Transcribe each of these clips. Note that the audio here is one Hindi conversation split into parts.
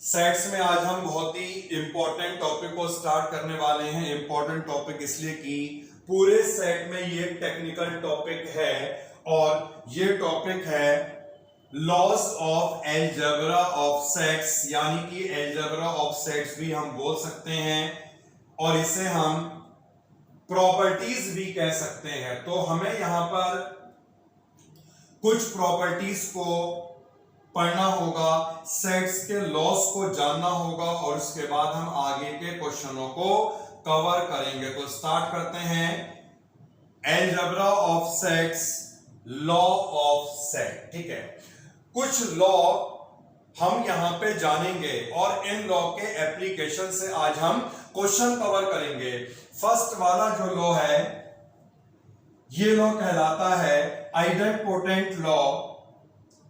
सेट्स में आज हम बहुत ही इंपॉर्टेंट टॉपिक को स्टार्ट करने वाले हैं। इंपॉर्टेंट टॉपिक इसलिए कि पूरे सेट में ये टेक्निकल टॉपिक है और ये टॉपिक है laws of algebra of sets, यानी कि अलजेब्रा ऑफ सेट्स भी हम बोल सकते हैं और इसे हम प्रॉपर्टीज भी कह सकते हैं। तो हमें यहां पर कुछ प्रॉपर्टीज को पढ़ना होगा, सेट्स के लॉस को जानना होगा और उसके बाद हम आगे के क्वेश्चनों को कवर करेंगे। तो स्टार्ट करते हैं। Algebra of sets, law of set. ठीक है, कुछ लॉ हम यहां पे जानेंगे और इन लॉ के एप्लीकेशन से आज हम क्वेश्चन कवर करेंगे। फर्स्ट वाला जो लॉ है, ये लॉ कहलाता है आइडेंपोटेंट लॉ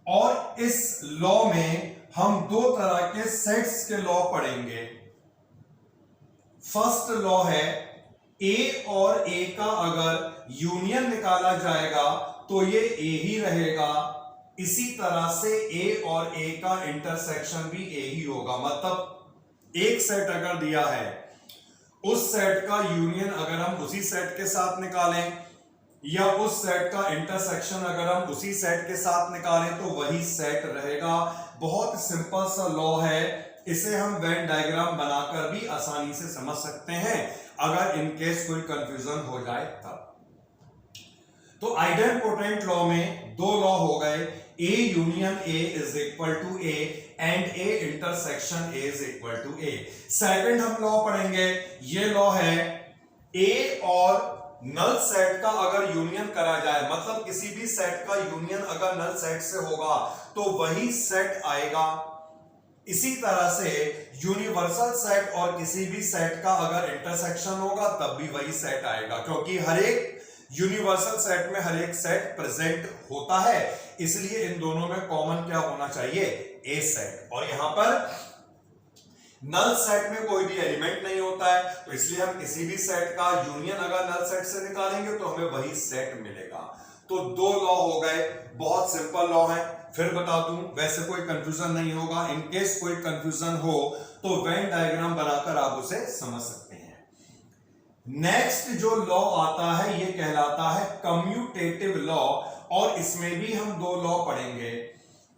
और इस लॉ में हम दो तरह के सेट्स के लॉ पढ़ेंगे। फर्स्ट लॉ है ए और ए का अगर यूनियन निकाला जाएगा तो ये ए ही रहेगा, इसी तरह से ए और ए का इंटरसेक्शन भी ए ही होगा। मतलब एक सेट अगर दिया है, उस सेट का यूनियन अगर हम उसी सेट के साथ निकालें या उस सेट का इंटरसेक्शन अगर हम उसी सेट के साथ निकालें तो वही सेट रहेगा। बहुत सिंपल सा लॉ है, इसे हम वेन डायग्राम बनाकर भी आसानी से समझ सकते हैं अगर इनकेस कोई कंफ्यूजन हो जाए तब। तो आइडेंपोटेंट लॉ में दो लॉ हो गए, A union A is equal to A and A intersection A is equal to A. Second हम लॉ पढ़ेंगे, ये लॉ है ए और नल सेट का अगर यूनियन करा जाए, मतलब किसी भी सेट का यूनियन अगर नल सेट से होगा तो वही सेट आएगा। इसी तरह से यूनिवर्सल सेट और किसी भी सेट का अगर इंटरसेक्शन होगा तब भी वही सेट आएगा, क्योंकि हर एक यूनिवर्सल सेट में हर एक सेट प्रेजेंट होता है, इसलिए इन दोनों में कॉमन क्या होना चाहिए, ए सेट। और यहां पर नल सेट में कोई भी एलिमेंट नहीं होता है, तो इसलिए हम किसी भी सेट का यूनियन अगर नल सेट से निकालेंगे तो हमें वही सेट मिलेगा। तो दो लॉ हो गए, बहुत सिंपल लॉ है। फिर बता दूं, वैसे कोई कंफ्यूजन नहीं होगा। इनकेस कोई कंफ्यूजन हो तो वेन डायग्राम बनाकर आप उसे समझ सकते हैं। नेक्स्ट जो लॉ आता है ये कहलाता है कम्यूटेटिव लॉ और इसमें भी हम दो लॉ पढ़ेंगे।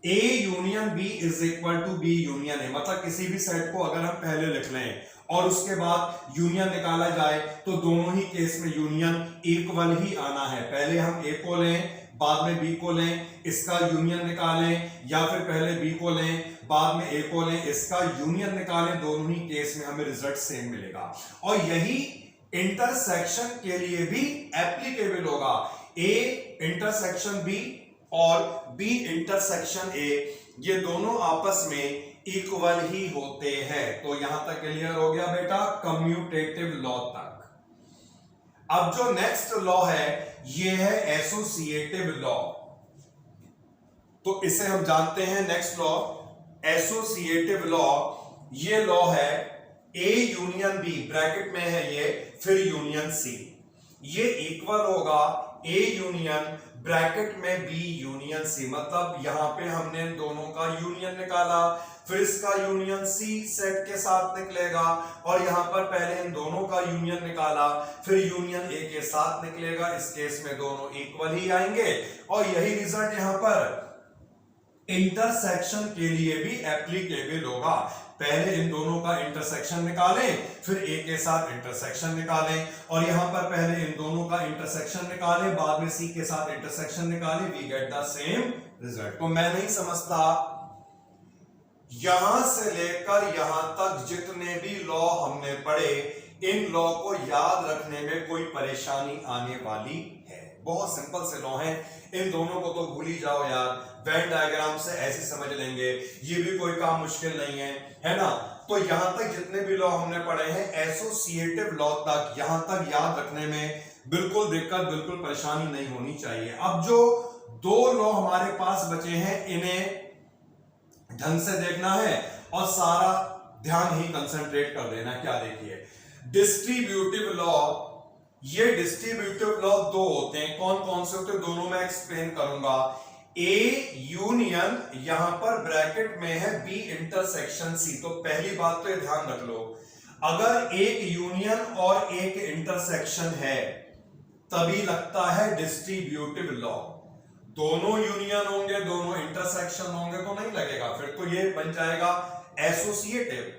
A union B is equal to B union A, मतलब किसी भी सेट को अगर हम पहले लिख लें और उसके बाद यूनियन निकाला जाए तो दोनों ही केस में यूनियन इक्वल ही आना है। पहले हम A को लें बाद में B को लें, इसका यूनियन निकालें, या फिर पहले B को लें बाद में A को लें, इसका यूनियन निकालें, दोनों ही केस में हमें रिजल्ट सेम मिलेगा। और यही इंटरसेक्शन के लिए भी एप्लीकेबल होगा। A इंटरसेक्शन B और B इंटरसेक्शन A, ये दोनों आपस में इक्वल ही होते हैं। तो यहां तक क्लियर हो गया बेटा, कम्यूटेटिव लॉ तक। अब जो नेक्स्ट लॉ है ये है एसोसिएटिव लॉ। तो इसे हम जानते हैं नेक्स्ट लॉ, एसोसिएटिव लॉ। ये लॉ है A यूनियन B, ब्रैकेट में है ये, फिर यूनियन C, ये इक्वल होगा A यूनियन ब्रैकेट में B यूनियन C। मतलब यहां पे हमने दोनों का यूनियन निकाला, फिर इसका यूनियन C सेट के साथ निकलेगा और यहां पर पहले इन दोनों का यूनियन निकाला, फिर यूनियन A के साथ निकलेगा। इस केस में दोनों इक्वल ही आएंगे और यही रिजल्ट यहां पर इंटरसेक्शन के लिए भी एप्लीकेबल होगा। पहले इन दोनों का इंटरसेक्शन निकालें, फिर ए के साथ इंटरसेक्शन निकालें, और यहां पर पहले इन दोनों का इंटरसेक्शन निकालें, बाद में सी के साथ इंटरसेक्शन निकालें, we get the same result. तो मैं नहीं समझता यहां से लेकर यहां तक जितने भी लॉ हमने पढ़े, इन लॉ को याद रखने में कोई परेशानी आने वाली है। बहुत सिंपल से लॉ हैं, इन दोनों को तो भूल ही जाओ यार, वेन डायग्राम से ऐसे समझ लेंगे, ये भी कोई काम मुश्किल नहीं है ना। तो यहां तक जितने भी लॉ हमने पढ़े हैं एसोसिएटिव लॉ तक, यहां तक याद रखने में बिल्कुल दिक्कत, बिल्कुल परेशानी नहीं होनी चाहिए। अब जो दो लॉ हमारे पास बचे हैं इन्हें ढंग से देखना है और सारा ध्यान ही कंसंट्रेट कर देना। क्या देखिए, डिस्ट्रीब्यूटिव लॉ, ये डिस्ट्रीब्यूटिव लॉ दो होते हैं। कौन कौन से होते हैं दोनों मैं एक्सप्लेन करूंगा। ए यूनियन, यहां पर ब्रैकेट में है बी इंटरसेक्शन सी। तो पहली बात तो ये ध्यान रख लो, अगर एक यूनियन और एक इंटरसेक्शन है तभी लगता है डिस्ट्रीब्यूटिव लॉ। दोनों यूनियन होंगे, दोनों इंटरसेक्शन होंगे तो नहीं लगेगा, फिर तो ये बन जाएगा एसोसिएटिव।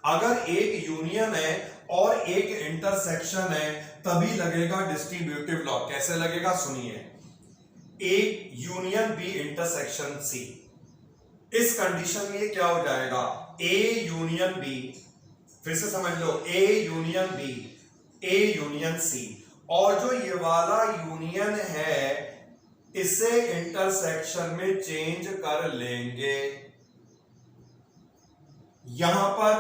अगर एक यूनियन है और एक इंटरसेक्शन है तभी लगेगा डिस्ट्रीब्यूटिव लॉ। कैसे लगेगा सुनिए, A union B intersection C, इस कंडीशन में ये क्या हो जाएगा, ए यूनियन बी, फिर से समझ लो, A union B, A union C, और जो ये वाला यूनियन है इसे इंटरसेक्शन में चेंज कर लेंगे। यहां पर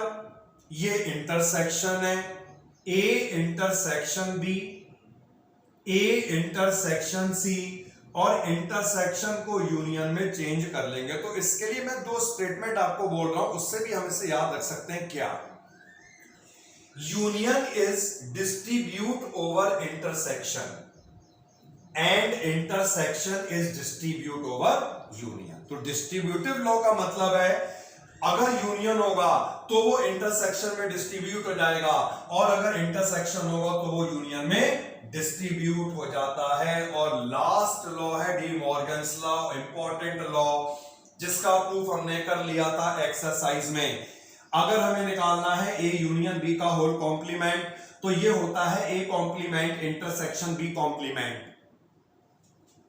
ये इंटरसेक्शन है, A intersection B, A intersection C, और इंटरसेक्शन को यूनियन में चेंज कर लेंगे। तो इसके लिए मैं दो स्टेटमेंट आपको बोल रहा हूं, उससे भी हम इसे याद रख सकते हैं। क्या, union is distribute over intersection and intersection is distribute over union. तो डिस्ट्रीब्यूटिव लॉ का मतलब है अगर यूनियन होगा तो वो इंटरसेक्शन में डिस्ट्रीब्यूट हो जाएगा, और अगर इंटरसेक्शन होगा तो वो यूनियन में डिस्ट्रीब्यूट हो जाता है। और लास्ट लॉ है D Morgan's law, important law, जिसका प्रूफ हमने कर लिया था एक्सरसाइज में। अगर हमें निकालना है ए यूनियन बी का होल कॉम्प्लीमेंट, तो ये होता है A complement intersection B complement.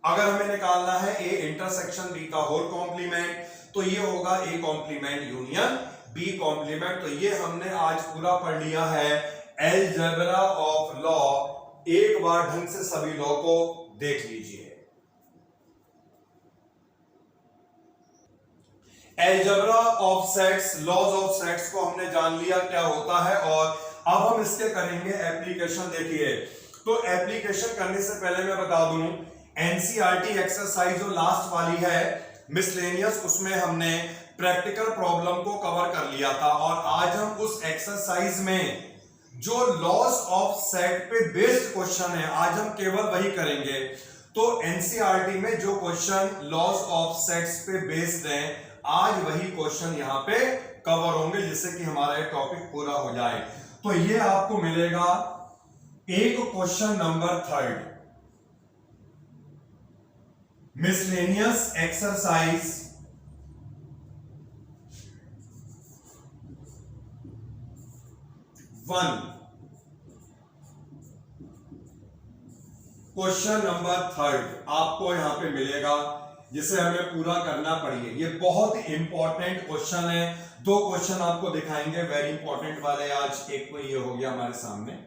अगर हमें निकालना है ए इंटरसेक्शन बी का होल कॉम्प्लीमेंट, तो ये होगा A complement union B complement. तो ये हमने आज पूरा पढ़ लिया है अलजेब्रा ऑफ लॉ। एक बार ढंग से सभी लॉ को देख लीजिए। Algebra of sets, laws of sets को हमने जान लिया क्या होता है, और अब हम इसके करेंगे एप्लीकेशन। देखिए, तो एप्लीकेशन करने से पहले मैं बता दूं, एनसीईआरटी एक्सरसाइज जो लास्ट वाली है मिसलेनियस, उसमें हमने प्रैक्टिकल प्रॉब्लम को कवर कर लिया था, और आज हम उस एक्सरसाइज में जो लॉज ऑफ सेट पे बेस्ड क्वेश्चन है आज हम केवल वही करेंगे। तो एनसीईआरटी में जो क्वेश्चन लॉज ऑफ सेट्स पे बेस्ड हैं, आज वही क्वेश्चन यहां पे कवर होंगे, जिससे कि हमारा ये टॉपिक पूरा हो जाए। तो ये आपको मिलेगा एक question number 3 miscellaneous exercise 1, question number 3 आपको यहां पे मिलेगा, जिसे हमें पूरा करना पड़ेगा। ये बहुत इंपॉर्टेंट क्वेश्चन है। दो क्वेश्चन आपको दिखाएंगे वेरी इंपॉर्टेंट वाले आज। एक तो ये हो गया हमारे सामने,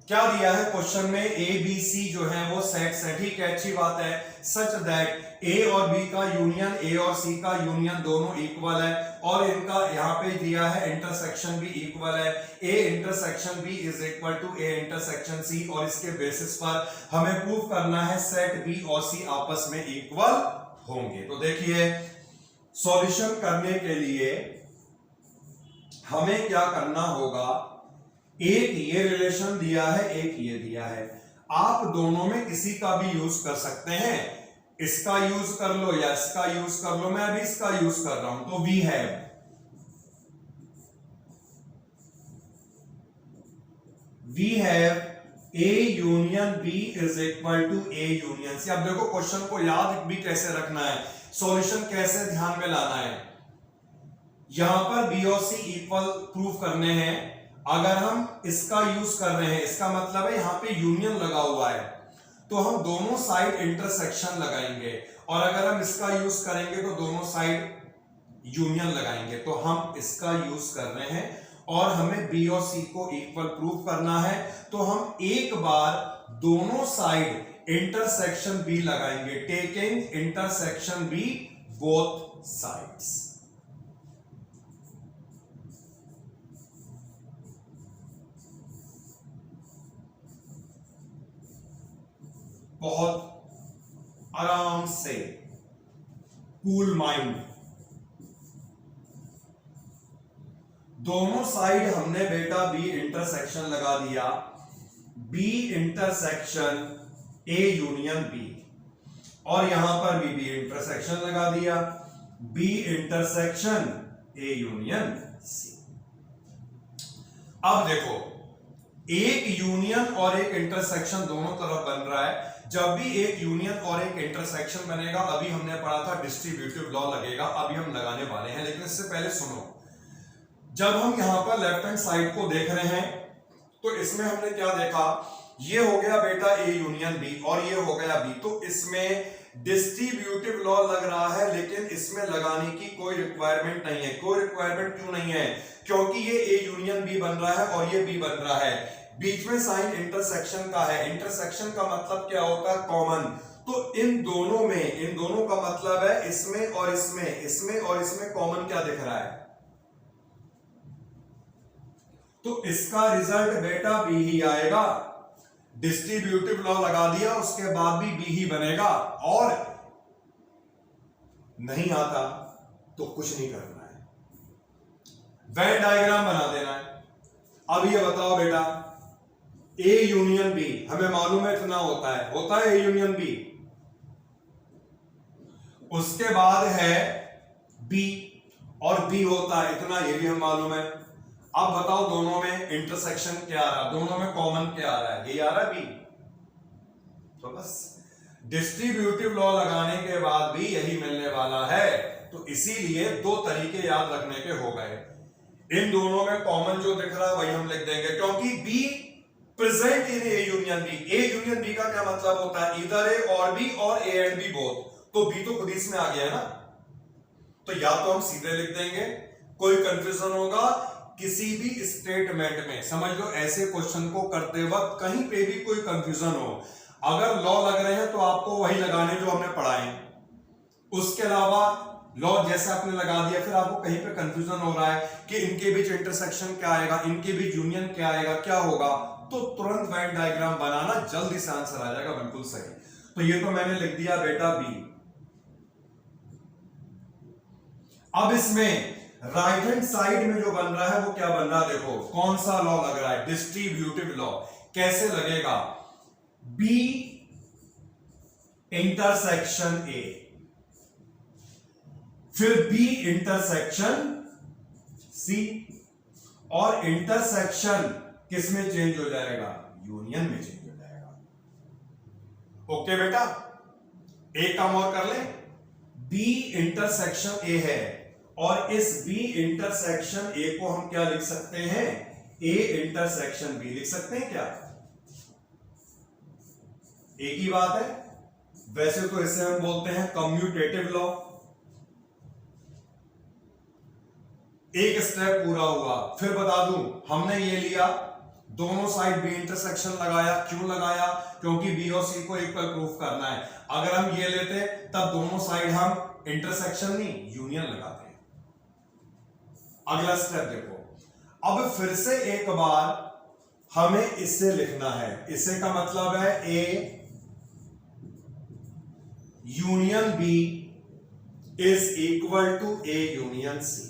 क्या दिया है क्वेश्चन में, ए बी सी जो है वो सेट्स है। ठीक है, अच्छी बात है। सच दैट ए और बी का यूनियन, ए और सी का यूनियन दोनों इक्वल है, और इनका यहां पे दिया है इंटरसेक्शन भी इक्वल है। A intersection B is equal to A intersection C, और इसके बेसिस पर हमें प्रूव करना है सेट बी और सी आपस में इक्वल होंगे। तो देखिए, सॉल्यूशन करने के लिए हमें क्या करना होगा, एक ये रिलेशन दिया है, एक ये दिया है। आप दोनों में किसी का भी यूज कर सकते हैं, इसका यूज कर लो या इसका यूज कर लो। मैं अभी इसका यूज कर रहा हूं। तो we have A union B is equal to A union C. अब देखो क्वेश्चन को याद भी कैसे रखना है, सॉल्यूशन कैसे ध्यान में लाना है। यहां पर बी और सी इक्वल प्रूफ करने हैं। अगर हम इसका यूज कर रहे हैं, इसका मतलब है यहां पे यूनियन लगा हुआ है, तो हम दोनों साइड इंटरसेक्शन लगाएंगे, और अगर हम इसका यूज करेंगे तो दोनों साइड यूनियन लगाएंगे। तो हम इसका यूज कर रहे हैं, और हमें बी और सी को इक्वल प्रूफ करना है। तो हम एक बार दोनों साइड इंटरसेक्शन बी लगाएंगे, taking intersection B both sides. बहुत आराम से, कूल माइंड। दोनों साइड हमने बेटा बी इंटरसेक्शन लगा दिया। B intersection A union B, और यहां पर भी बी इंटरसेक्शन लगा दिया, B intersection A union C. अब देखो, एक यूनियन और एक इंटरसेक्शन दोनों तरफ बन रहा है। जब भी एक यूनियन और एक इंटरसेक्शन बनेगा, अभी हमने पढ़ा था डिस्ट्रीब्यूटिव लॉ लगेगा, अभी हम लगाने वाले हैं। लेकिन इससे पहले सुनो, जब हम यहां पर लेफ्ट हैंड साइड को देख रहे हैं तो इसमें हमने क्या देखा, ये हो गया बेटा ए यूनियन बी और ये हो गया बी, तो इसमें डिस्ट्रीब्यूटिव लॉ लग रहा है, लेकिन इसमें लगाने की कोई रिक्वायरमेंट नहीं है। कोई रिक्वायरमेंट क्यों नहीं है? क्योंकि ये ए यूनियन बी बन रहा है और ये बी बन रहा है, बीच में साइन इंटरसेक्शन का है। इंटरसेक्शन का मतलब क्या होता है? कॉमन। तो इन दोनों का मतलब है इसमें और इसमें, इसमें और इसमें कॉमन क्या दिख रहा है? तो इसका रिजल्ट बेटा बी ही आएगा। डिस्ट्रीब्यूटिव लॉ लगा दिया, उसके बाद भी बी ही बनेगा, और नहीं आता तो कुछ नहीं करना है, वेन डायग्राम बना देना है। अब ये बताओ बेटा, ए यूनियन बी हमें मालूम है इतना होता है ए यूनियन बी, उसके बाद है बी और बी होता है इतना, ये भी हम मालूम है। अब बताओ दोनों में इंटरसेक्शन क्या आ रहा है, दोनों में कॉमन क्या आ रहा है? ये आ रहा है बी। तो बस डिस्ट्रीब्यूटिव लॉ लगाने के बाद भी यही मिलने वाला है। तो इसीलिए दो तरीके याद रखने के हो गए। इन दोनों में कॉमन जो दिख रहा है वही हम लिख देंगे, क्योंकि B present in A union B. A union B का क्या मतलब होता है? इधर ए और बी और ए एंड बी बोथ। तो बी तो खुद इसमें आ गया है ना, तो या तो हम सीधे लिख देंगे, कोई कंफ्यूजन होगा किसी भी स्टेटमेंट में, समझ लो ऐसे क्वेश्चन को करते वक्त कहीं पे भी कोई कंफ्यूजन हो, अगर लॉ लग रहे हैं तो आपको वही लगाने जो हमने पढ़ाए। उसके अलावा लॉ जैसे आपने लगा दिया, फिर आपको कहीं पे कंफ्यूजन हो रहा है कि इनके बीच इंटरसेक्शन क्या आएगा, इनके बीच यूनियन क्या आएगा, क्या होगा, तो तुरंत वेन डायग्राम बनाना, जल्दी से आंसर आ जाएगा, बिल्कुल सही। तो ये तो मैंने लिख दिया बेटा बी। अब इसमें राइट हैंड साइड में जो बन रहा है वो क्या बन रहा है? देखो कौन सा लॉ लग रहा है? Distributive law. कैसे लगेगा? बी इंटरसेक्शन ए, फिर बी इंटरसेक्शन सी, और इंटरसेक्शन किस में चेंज हो जाएगा? यूनियन में चेंज हो जाएगा। ओके बेटा, एक काम और कर ले, बी इंटरसेक्शन ए है और इस बी इंटरसेक्शन ए को हम क्या लिख सकते हैं? ए इंटरसेक्शन बी लिख सकते हैं क्या? एक ही बात है। वैसे तो इसे हम बोलते हैं कम्यूटेटिव लॉ। एक स्टेप पूरा हुआ। फिर बता दूं, हमने ये लिया, दोनों साइड बी इंटरसेक्शन लगाया। क्यों लगाया? क्योंकि बी और सी को इक्वल प्रूफ करना है। अगर हम ये लेते तब दोनों साइड हम इंटरसेक्शन नहीं यूनियन लगाते। अगला स्टेप देखो, अब फिर से एक बार हमें इसे लिखना है। इसे का मतलब है A union B is equal to A union C,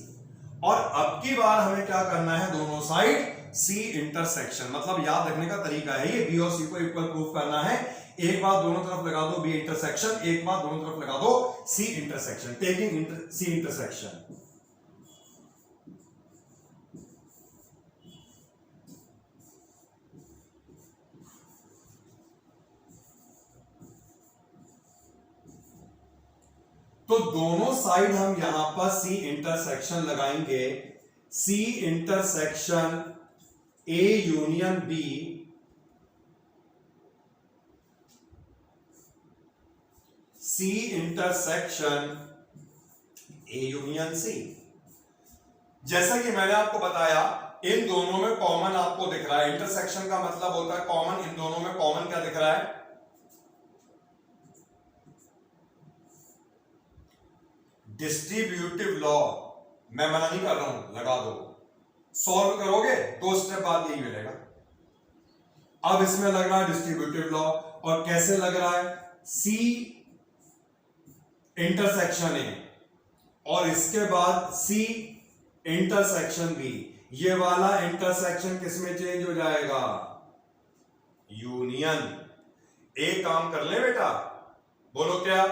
और अब की बार हमें क्या करना है? दोनों साइड सी इंटरसेक्शन, मतलब याद रखने का तरीका है ये, बी और सी को इक्वल प्रूफ करना है। एक बार दोनों तरफ लगा दो बी इंटरसेक्शन, एक बार दोनों तरफ लगा दो C intersection, taking C intersection. तो दोनों साइड हम यहां पर सी इंटरसेक्शन लगाएंगे। C intersection A union B C intersection A union C. जैसा कि मैंने आपको बताया, इन दोनों में कॉमन आपको दिख रहा है। इंटरसेक्शन का मतलब होता है कॉमन। इन दोनों में कॉमन क्या दिख रहा है? Distributive law. मैं मना नहीं कर रहा हूं, लगा दो। सॉल्व करोगे 2 स्टेप बाद यही मिलेगा। अब इसमें लग रहा है डिस्ट्रीब्यूटिव लॉ, और कैसे लग रहा है? सी इंटरसेक्शन ए और इसके बाद सी इंटरसेक्शन बी। ये वाला इंटरसेक्शन किस में चेंज हो जाएगा? यूनियन। एक काम कर ले बेटा, बोलो क्या?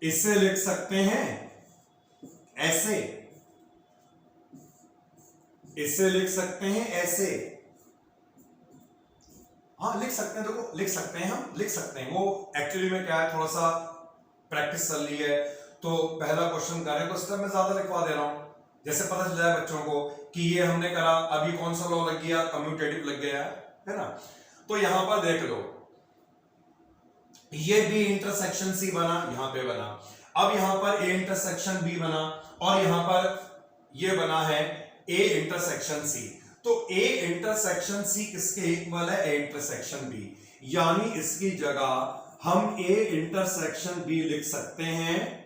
इसे लिख सकते हैं ऐसे, इसे लिख सकते हैं ऐसे। हाँ लिख सकते हैं, देखो लिख सकते हैं, हम लिख सकते हैं। वो एक्चुअली में क्या है, थोड़ा सा प्रैक्टिस चल रही है तो पहला क्वेश्चन करें तो इस तरह मैं ज्यादा लिखवा दे रहा हूं, जैसे पता चल जाए बच्चों को कि ये हमने करा। अभी कौन सा लॉ लग गया? कम्यूटेटिव लग गया है ना। तो यहां पर देख लो, ये बी इंटरसेक्शन सी बना, यहां पे बना। अब यहां पर ए इंटरसेक्शन बी बना और यहां पर ये बना है ए इंटरसेक्शन सी। तो ए इंटरसेक्शन सी किसके इक्वल है? A intersection B. यानी इसकी जगह हम ए इंटरसेक्शन बी लिख सकते हैं,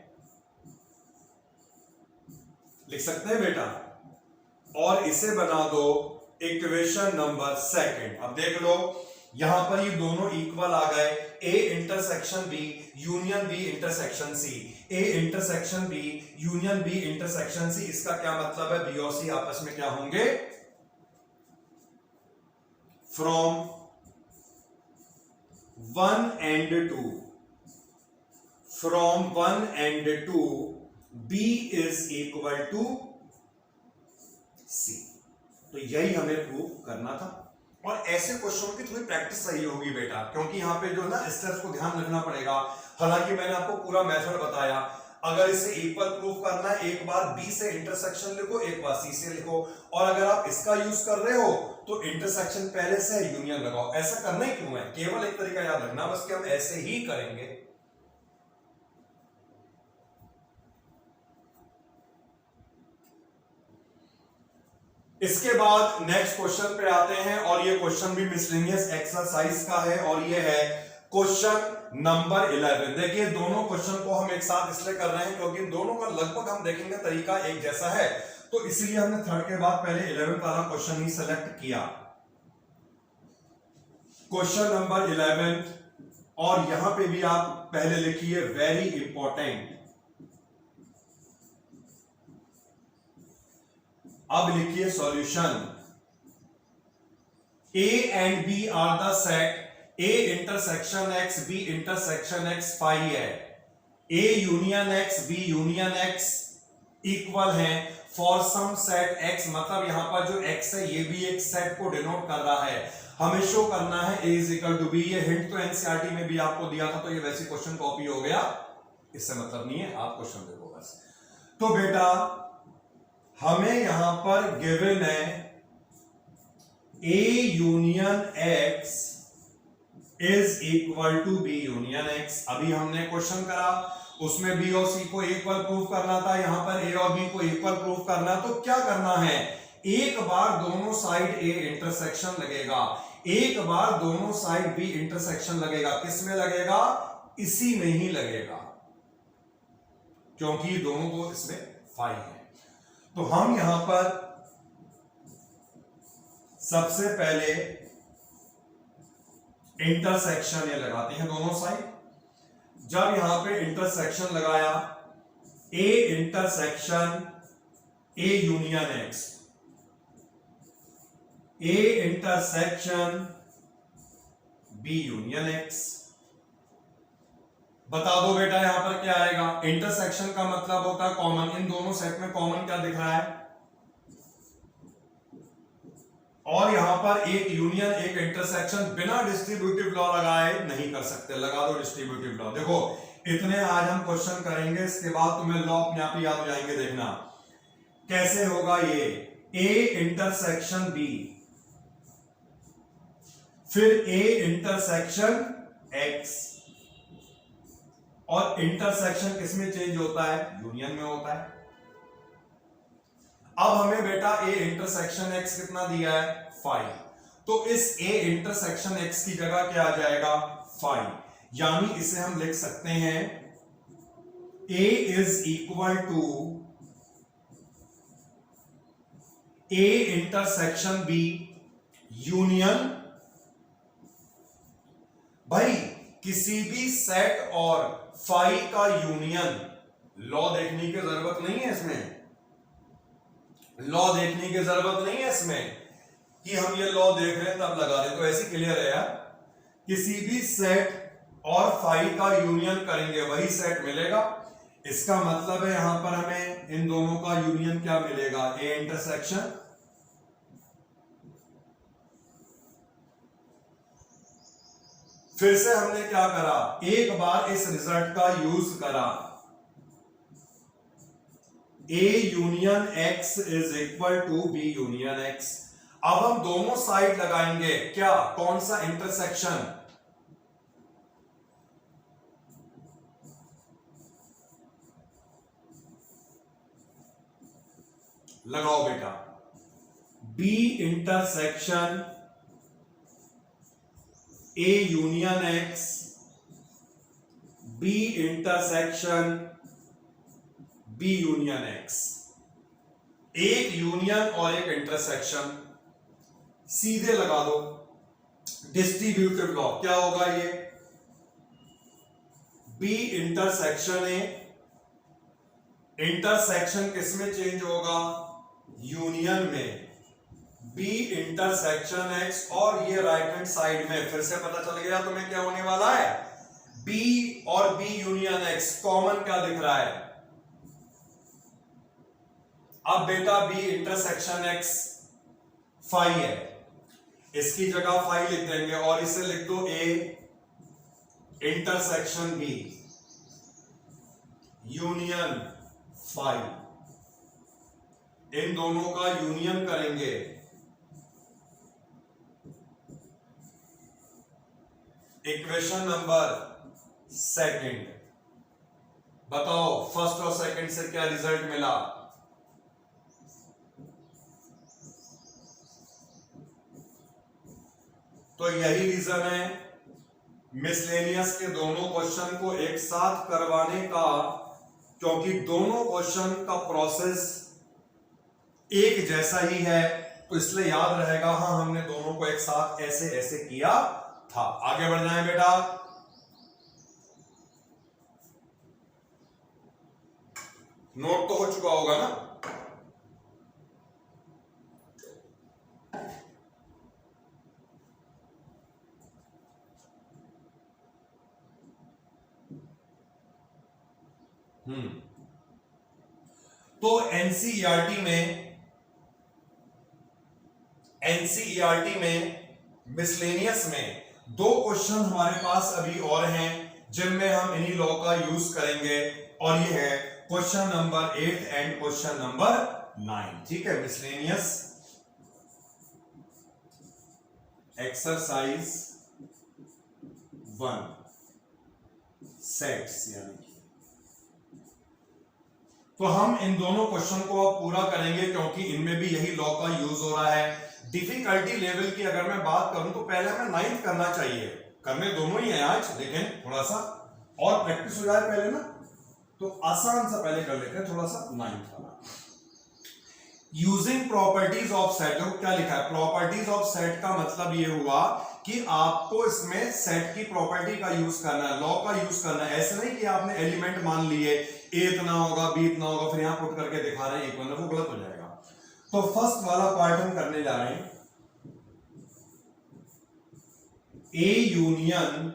लिख सकते हैं बेटा। और इसे बना दो इक्वेशन नंबर सेकंड। अब देख लो यहां पर ये दोनों इक्वल आ गए, A intersection B union B intersection C, A intersection B union B intersection C. इसका क्या मतलब है? बी और सी आपस में क्या होंगे? From 1 and 2, from 1 and 2 B is equal to C। तो यही हमें प्रूव करना था। और ऐसे क्वेश्चन की थोड़ी प्रैक्टिस सही होगी बेटा, क्योंकि यहां पे जो है ना स्टेप्स को ध्यान रखना पड़ेगा। हालांकि मैंने आपको पूरा मेथड बताया। अगर इसे इक्वल प्रूफ करना है, एक बार बी से इंटरसेक्शन लिखो, एक बार सी से लिखो। और अगर आप इसका यूज कर रहे हो तो इंटरसेक्शन पहले से यूनियन लगाओ। ऐसा करना ही क्यों है? केवल एक तरीका याद रखना बस कि हम ऐसे ही करेंगे। इसके बाद नेक्स्ट क्वेश्चन पे आते हैं और ये क्वेश्चन भी मिसलेनियस एक्सरसाइज का है और ये है क्वेश्चन नंबर 11। देखिए दोनों क्वेश्चन को हम एक साथ इसलिए कर रहे हैं क्योंकि इन दोनों का लगभग हम देखेंगे तरीका एक जैसा है, तो इसलिए हमने थर्ड के बाद पहले 11 वाला क्वेश्चन ही सेलेक्ट किया। क्वेश्चन नंबर 11, और यहां पे भी आप पहले लिखिए वेरी इंपॉर्टेंट। अब लिखिए solution. A and B are the set A intersection X B intersection X phi है। A union X B union X equal है फॉर सम सेट X। मतलब यहां पर जो X है ये भी एक सेट को डिनोट कर रहा है। हमें शो करना है A is equal to B। ये हिंट तो एनसीईआरटी में भी आपको दिया था, तो ये वैसी क्वेश्चन कॉपी हो गया, इससे मतलब नहीं है, आप क्वेश्चन देखो बस। तो बेटा हमें यहां पर गिवन है A union X is equal to B union X। अभी हमने क्वेश्चन करा, उसमें B और C को इक्वल प्रूफ करना था, यहां पर A और B को इक्वल प्रूफ करना। तो क्या करना है? एक बार दोनों साइड A इंटरसेक्शन लगेगा, एक बार दोनों साइड B इंटरसेक्शन लगेगा। किस में लगेगा? इसी में ही लगेगा, क्योंकि दोनों को इसमें फाई है। तो हम यहां पर सबसे पहले इंटरसेक्शन ये लगाते हैं दोनों साइड। जब यहां पे इंटरसेक्शन लगाया, A intersection A union X, A intersection B union X। बता दो बेटा यहां पर क्या आएगा? इंटरसेक्शन का मतलब होता है कॉमन। इन दोनों सेट में कॉमन क्या दिख रहा है? और यहां पर एक यूनियन एक इंटरसेक्शन बिना डिस्ट्रीब्यूटिव लॉ लगाए नहीं कर सकते। लगा दो डिस्ट्रीब्यूटिव लॉ। देखो इतने आज हम क्वेश्चन करेंगे, इसके बाद तुम्हें लॉ अपने आप ही याद हो जाएंगे। देखना कैसे होगा ये। A इंटरसेक्शन B, फिर A इंटरसेक्शन X, और इंटरसेक्शन किसमें चेंज होता है? यूनियन में होता है। अब हमें बेटा A इंटरसेक्शन X कितना दिया है? 5। तो इस A इंटरसेक्शन X की जगह क्या आ जाएगा? 5। यानी इसे हम लिख सकते हैं A is equal to A intersection B union. भाई किसी भी सेट और फाई का यूनियन, लॉ देखने की जरूरत नहीं है इसमें, लॉ देखने की जरूरत नहीं है इसमें। कि हम ये लॉ देख रहे हैं तब लगा रहे, तो ऐसे क्लियर है यार, किसी भी सेट और फाई का यूनियन करेंगे वही सेट मिलेगा। इसका मतलब है यहां पर हमें इन दोनों का यूनियन क्या मिलेगा, ए इंटरसेक्शन। फिर से हमने क्या करा, एक बार इस रिजल्ट का यूज करा, A union X is equal to B union X। अब हम दोनों साइड लगाएंगे क्या, कौन सा इंटरसेक्शन, लगाओ बेटा, B intersection A union X, B intersection B union X। एक यूनियन और एक इंटरसेक्शन सीधे लगा दो, डिस्ट्रीब्यूटिव लॉ क्या होगा ये, B इंटरसेक्शन A, इंटरसेक्शन किसमें चेंज होगा, यूनियन में, B इंटरसेक्शन X, और ये राइट हैंड साइड में फिर से पता चल गया तुम्हें क्या होने वाला है, B और B यूनियन X कॉमन क्या दिख रहा है। अब बेटा B इंटरसेक्शन X फाई है, इसकी जगह फाई लिख देंगे और इसे लिख दो A intersection B union phi. इन दोनों का यूनियन करेंगे, इक्वेशन नंबर सेकंड। बताओ फर्स्ट और सेकंड से क्या रिजल्ट मिला, तो यही रीजन है मिसलेनियस के दोनों क्वेश्चन को एक साथ करवाने का, क्योंकि दोनों क्वेश्चन का प्रोसेस एक जैसा ही है, तो इसलिए याद रहेगा हाँ हमने दोनों को एक साथ ऐसे ऐसे किया था। आगे बढ़ना है बेटा, नोट तो हो चुका होगा ना। तो एनसीईआरटी में मिसलेनियस में दो क्वेश्चन हमारे पास अभी और हैं जिनमें हम इन्हीं लॉ का यूज करेंगे, और ये है question number 8 and question number 9। ठीक है, मिसलेनियस एक्सरसाइज 1 सेट्स यानी, तो हम इन दोनों क्वेश्चन को अब पूरा करेंगे क्योंकि इनमें भी यही लॉ का यूज हो रहा है। डिफिकल्टी लेवल की अगर मैं बात करूं तो पहले हमें 9th करना चाहिए, करने दोनों ही है आज, लेकिन थोड़ा सा और प्रैक्टिस हो जाए पहले ना, तो आसान सा पहले कर लेते हैं थोड़ा सा 9th वाला। यूजिंग प्रॉपर्टीज ऑफ सेट, देखो क्या लिखा है, प्रॉपर्टीज ऑफ सेट का मतलब ये हुआ कि आपको इसमें सेट की प्रॉपर्टी का यूज करना है, लॉ का यूज करना है। ऐसे नहीं कि आपने एलिमेंट मान लिए, ए इतना होगा बी इतना होगा, फिर यहां पुट करके दिखा रहे हैं एक मतलब, वो गलत हो जाएगा। तो फर्स्ट वाला पार्ट हम करने जा रहे हैं, A union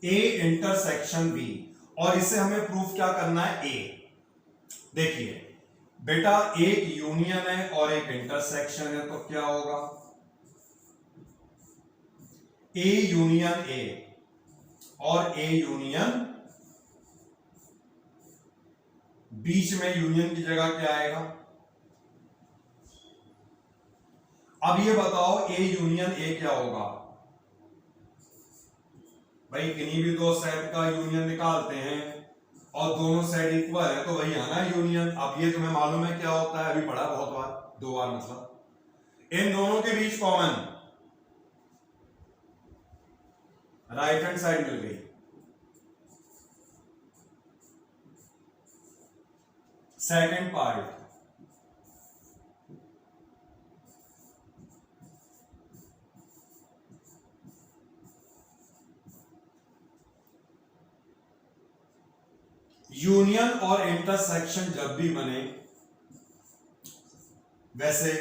A intersection B, और इसे हमें प्रूफ क्या करना है, ए। देखिए बेटा एक यूनियन है और एक इंटरसेक्शन है, तो क्या होगा, ए यूनियन ए और ए यूनियन, बीच में यूनियन की जगह क्या आएगा। अब ये बताओ ए यूनियन ए क्या होगा, भाई किन्हीं भी दो सेट का यूनियन निकालते हैं और दोनों सेट इक्वल है तो वही आना यूनियन। अब ये तुम्हें मालूम है क्या होता है, अभी पढ़ा बहुत बार, 2 बार मतलब, इन दोनों के बीच कॉमन राइट हैंड साइड मिल गई। सेकंड पार्ट, यूनियन और इंटरसेक्शन जब भी बने, वैसे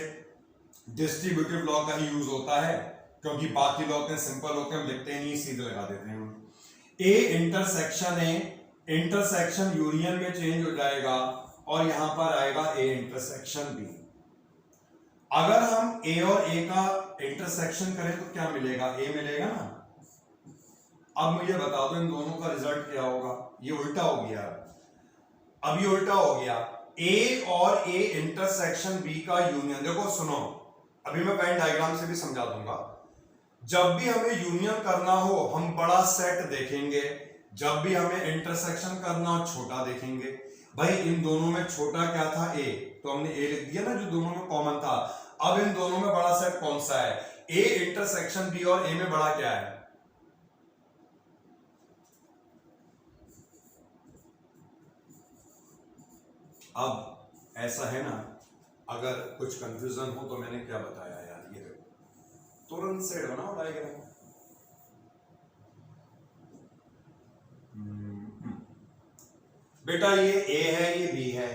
डिस्ट्रीब्यूटिव लॉ का ही यूज होता है, क्योंकि बाकी लॉ इतने सिंपल होते हैं हम लिखते नहीं, सीधे लगा देते हैं। A intersection A intersection union में चेंज हो जाएगा और यहां पर आएगा ए इंटरसेक्शन बी। अगर हम ए और ए का इंटरसेक्शन करें तो क्या मिलेगा, ए मिलेगा ना। अब मुझे बता दो इन दोनों का रिजल्ट क्या होगा। ये उल्टा हो गया, अब ये उल्टा हो गया। ए और ए इंटरसेक्शन बी का यूनियन, देखो सुनो, अभी मैं वेन डायग्राम से भी समझा दूंगा। जब भी हमें यूनियन करना हो हम बड़ा सेट देखेंगे, जब भी हमें इंटरसेक्शन करना हो छोटा देखेंगे। भाई इन दोनों में छोटा क्या था, ए, तो हमने ए लिख दिया ना जो दोनों में कॉमन था। अब इन दोनों में बड़ा सेट कौन सा है, ए इंटरसेक्शन बी, और ए में बड़ा क्या है, अब ऐसा है ना, अगर कुछ कंफ्यूजन हो तो मैंने क्या बताया यार, ये देखो तुरंत सेट बनाओ डायग्राम। बेटा ये ए है, ये बी है,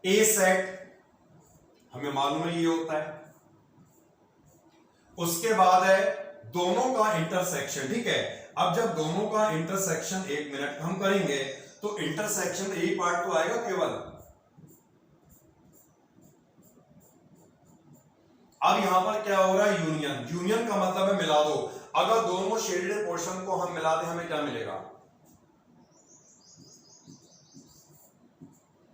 ए सेट हमें मालूम है ये होता है। उसके बाद है दोनों का इंटरसेक्शन, ठीक है। अब जब दोनों का इंटरसेक्शन 1 मिनट हम करेंगे तो इंटरसेक्शन यही पार्ट तो आएगा केवल। अब यहां पर क्या हो रहा है, यूनियन। यूनियन का मतलब है मिला दो। अगर दोनों शेडेड पोर्शन को हम मिला दें हमें क्या मिलेगा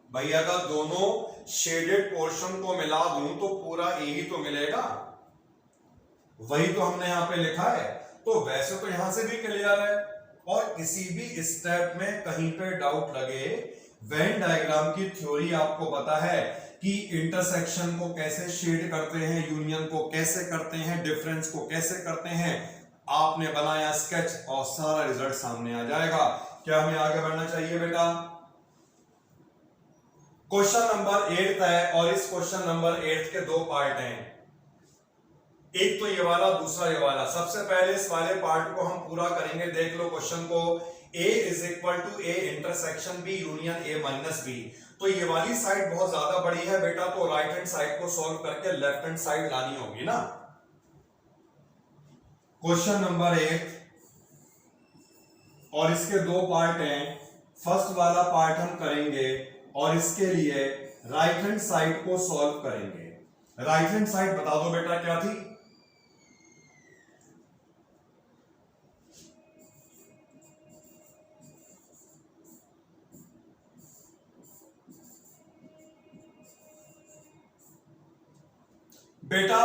भाई, अगर दोनों शेडेड पोर्शन को मिला दूं तो पूरा ए ही तो मिलेगा, वही तो हमने यहां पे लिखा है। तो वैसे तो यहां से भी क्लियर है, और किसी भी स्टेप में कहीं पे डाउट लगे, वेन डायग्राम की थ्योरी आपको पता है कि इंटरसेक्शन को कैसे शेड करते हैं, यूनियन को कैसे करते हैं, डिफरेंस को कैसे करते हैं। आपने बनाया स्केच और सारा रिजल्ट सामने आ जाएगा। क्या हमें आगे बढ़ना चाहिए बेटा। क्वेश्चन नंबर 8 है, और इस क्वेश्चन नंबर 8 के 2 पार्ट हैं, एक तो ये वाला, दूसरा ये वाला। सबसे पहले इस वाले पार्ट को हम पूरा करेंगे। देख लो क्वेश्चन को, a is equal to A intersection B union A minus B. तो ये वाली साइड बहुत ज्यादा बड़ी है बेटा, तो राइट हैंड साइड को सॉल्व करके लेफ्ट हैंड साइड लानी होगी ना। क्वेश्चन नंबर 8 और इसके 2 पार्ट हैं। फर्स्ट वाला पार्ट हम करेंगे और इसके लिए राइट हैंड साइड को सॉल्व करेंगे। राइट हैंड साइड बता दो बेटा क्या थी, बेटा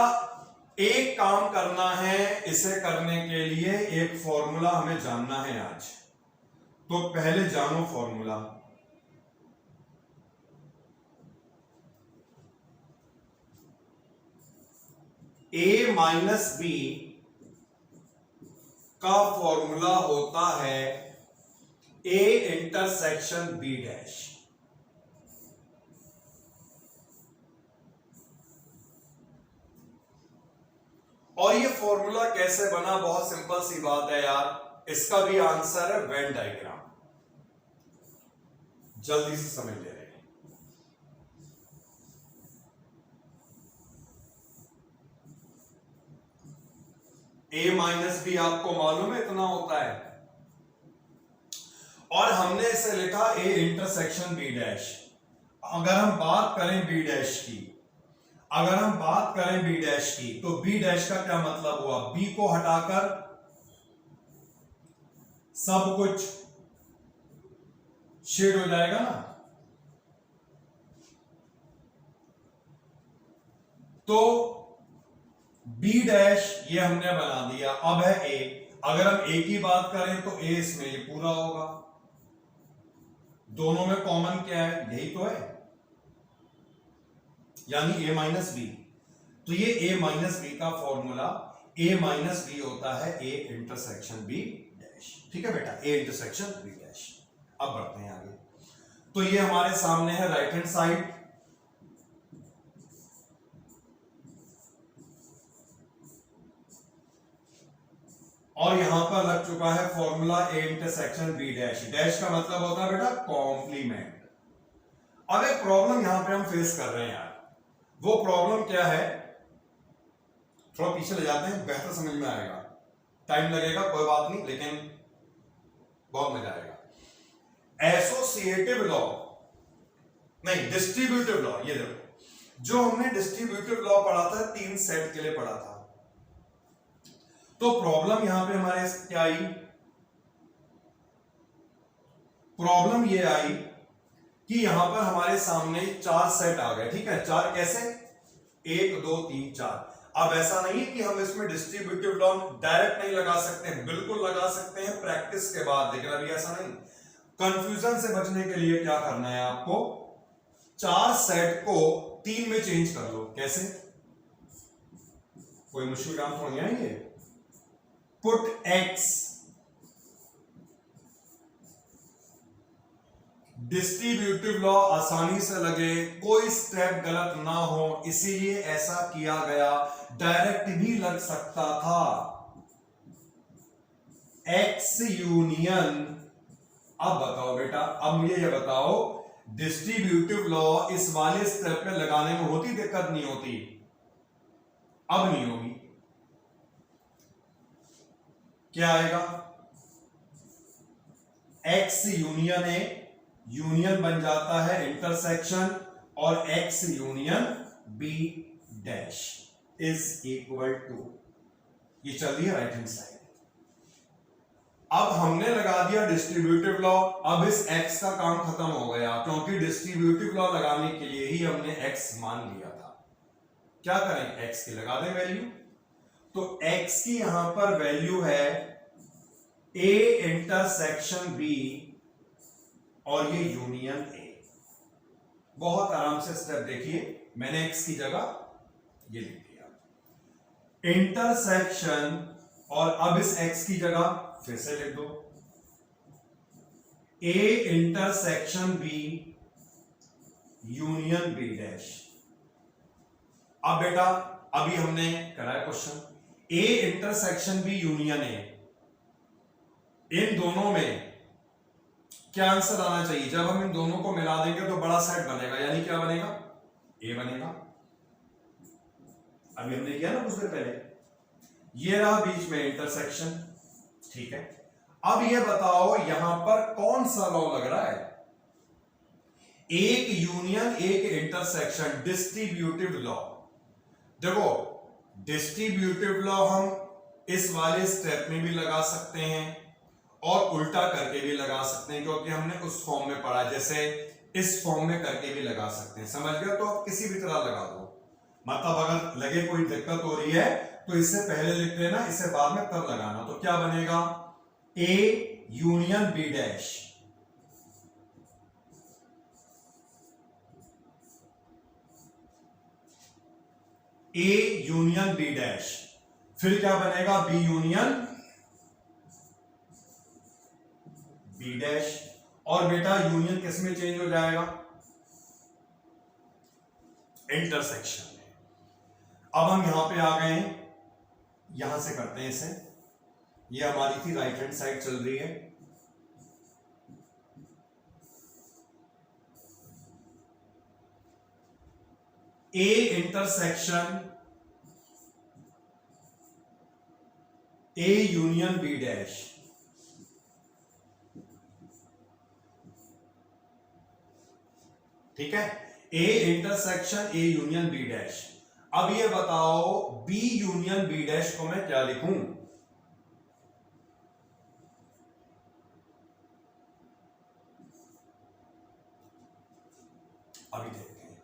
एक काम करना है, इसे करने के लिए एक फॉर्मूला हमें जानना है आज। तो पहले जानो फॉर्मूला। ए माइनस बी का फॉर्मूला होता है ए इंटरसेक्शन बी डैश। और ये फॉर्मूला कैसे बना, बहुत सिंपल सी बात है यार, इसका भी आंसर है वेन डायग्राम। जल्दी से समझ ले रहे हैं। ए माइनस बी आपको मालूम है इतना होता है, और हमने इसे लिखा ए इंटरसेक्शन बी डैश। अगर हम बात करें बी डैश की, अगर हम बात करें बी डैश की, तो बी डैश का क्या मतलब हुआ, बी को हटाकर सब कुछ शेड हो जाएगा ना। तो बी डैश ये हमने बना दिया। अब है ए, अगर हम ए की बात करें तो ए इसमें ये पूरा होगा। दोनों में कॉमन क्या है, यही तो है, यानी ए माइनस बी। तो ये ए माइनस बी का फॉर्मूला, ए माइनस बी होता है ए इंटरसेक्शन बी डैश। ठीक है बेटा, ए इंटरसेक्शन बी डैश। अब बढ़ते हैं आगे। तो ये हमारे सामने है राइट हैंड साइड, और यहां पर लग चुका है formula A intersection B dash. Dash का मतलब होता है बेटा कॉम्प्लीमेंट। अब एक प्रॉब्लम यहां पे हम फेस कर रहे हैं यार, वो प्रॉब्लम क्या है, थोड़ा पीछे ले जाते हैं, बेहतर समझ में आएगा, टाइम लगेगा कोई बात नहीं, लेकिन बहुत मजा आएगा। एसोसिएटिव लॉ नहीं, डिस्ट्रीब्यूटिव लॉ। ये देखो, जो हमने डिस्ट्रीब्यूटिव लॉ पढ़ा था 3 सेट के लिए पढ़ा था, तो प्रॉब्लम यहां पे हमारे क्या आई, प्रॉब्लम ये आई कि यहां पर हमारे सामने 4 सेट आ गए, ठीक है। 4 कैसे, 1 2 3 4। अब ऐसा नहीं है कि हम इसमें डिस्ट्रीब्यूटिव लॉ डायरेक्ट नहीं लगा सकते हैं, बिल्कुल लगा सकते हैं प्रैक्टिस के बाद, लेकिन अभी ऐसा नहीं। कंफ्यूजन से बचने के लिए क्या करना है आपको, 4 सेट को 3 में चेंज कर लो। कैसे, कोई मुश्किल काम थोड़ी है ये। पुट एक्स, डिस्ट्रीब्यूटिव लॉ आसानी से लगे, कोई स्टेप गलत ना हो, इसीलिए ऐसा किया गया। डायरेक्ट भी लग सकता था, एक्स यूनियन। अब बताओ बेटा, अब मुझे ये बताओ, डिस्ट्रीब्यूटिव लॉ इस वाले स्टेप पे लगाने में होती दिक्कत, नहीं होती? अब नहीं होगी। क्या आएगा, एक्स यूनियन ए, यूनियन बन जाता है इंटरसेक्शन, और X union B dash is equal to, ये चल रही है राइट हैंड साइड। अब हमने लगा दिया डिस्ट्रीब्यूटिव लॉ, अब इस x का काम खत्म हो गया, क्योंकि डिस्ट्रीब्यूटिव लॉ लगाने के लिए ही हमने x मान लिया था। क्या करें, x की लगा दें वैल्यू, तो x की यहां पर वैल्यू है a इंटरसेक्शन b और ये यूनियन a। बहुत आराम से स्टेप देखिए, मैंने x की जगह ये लिख दिया इंटरसेक्शन, और अब इस x की जगह फिर से लिख दो a intersection b union b dash. अब बेटा, अभी हमने कराया question, a intersection b union a, इन दोनों में क्या आंसर आना चाहिए? जब हम इन दोनों को मिला देंगे तो बड़ा सेट बनेगा, यानी क्या बनेगा, a बनेगा। अभी हमने किया ना कुछ देर पहले, ये रहा बीच में इंटरसेक्शन, ठीक है। अब ये बताओ यहां पर कौन सा लॉ लग रहा है, एक यूनियन एक इंटरसेक्शन, डिस्ट्रीब्यूटिव लॉ। देखो, डिस्ट्रीब्यूटिव लॉ हम इस वाले स्टेप में भी लगा सकते हैं और उल्टा करके भी लगा सकते हैं, क्योंकि हमने उस फॉर्म में पढ़ा, जैसे इस फॉर्म में करके भी लगा सकते हैं। समझ गए? तो आप किसी भी तरह लगा दो, मतलब अगर लगे कोई दिक्कत हो रही है तो इससे पहले लिख लेना, इसे बाद में तब लगाना। तो क्या बनेगा, A union B dash, A union B dash, फिर क्या बनेगा, B यूनियन B डैश। और बेटा यूनियन किस में चेंज हो जाएगा, इंटरसेक्शन में। अब हम यहां पे आ गए हैं, यहां से करते हैं इसे, ये हमारी थी राइट हैंड साइड चल रही है, A intersection A union B dash, ठीक है, A intersection A union B dash. अब ये बताओ B यूनियन B डैश को मैं क्या लिखूं, अभी देखते हैं।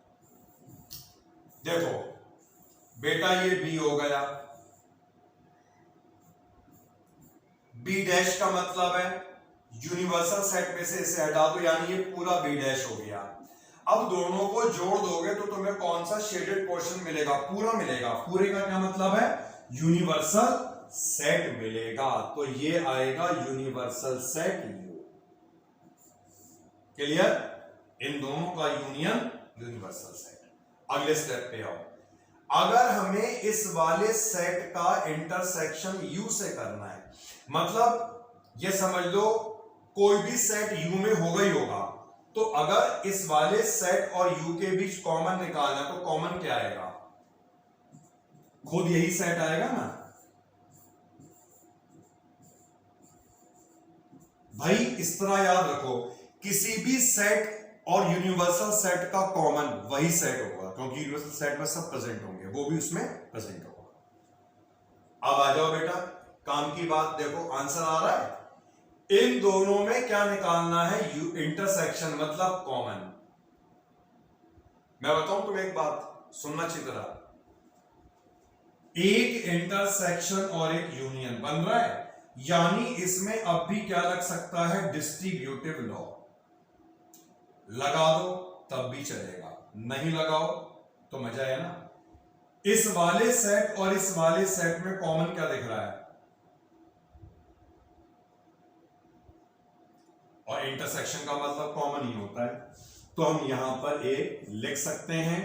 देखो बेटा, ये B हो गया, B डैश का मतलब है यूनिवर्सल सेट में से इसे हटा दो, यानी ये पूरा B डैश हो गया। अब दोनों को जोड़ दोगे तो तुम्हें कौन सा शेडेड पोर्शन मिलेगा, पूरा मिलेगा। पूरे का क्या मतलब है, यूनिवर्सल सेट मिलेगा, तो ये आएगा यूनिवर्सल सेट U। क्लियर, इन दोनों का यूनियन यूनिवर्सल सेट। अगले स्टेप पे आओ, अगर हमें इस वाले सेट का इंटरसेक्शन U से करना है, मतलब ये समझ लो कोई भी सेट U में होगा ही होगा, तो अगर इस वाले सेट और यू के बीच कॉमन निकालना तो कॉमन क्या आएगा, खुद यही सेट आएगा ना भाई। इस तरह याद रखो, किसी भी सेट और यूनिवर्सल सेट का कॉमन वही सेट होगा, क्योंकि यूनिवर्सल सेट में सब प्रेजेंट होंगे, वो भी उसमें प्रेजेंट होगा। अब आ जाओ बेटा, काम की बात देखो, आंसर आ रहा है। इन दोनों में क्या निकालना है, इंटरसेक्शन मतलब कॉमन। मैं बताऊं तुम्हें एक बात, सुनना अच्छी तरह। एक इंटरसेक्शन और एक यूनियन बन रहा है, यानी इसमें अब भी क्या लग सकता है, डिस्ट्रीब्यूटिव लॉ। लगा दो तब भी चलेगा, नहीं लगाओ तो मजा है ना। इस वाले सेट और इस वाले सेट में कॉमन क्या दिख रहा है, और इंटरसेक्शन का मतलब कॉमन ही होता है, तो हम यहां पर ए लिख सकते हैं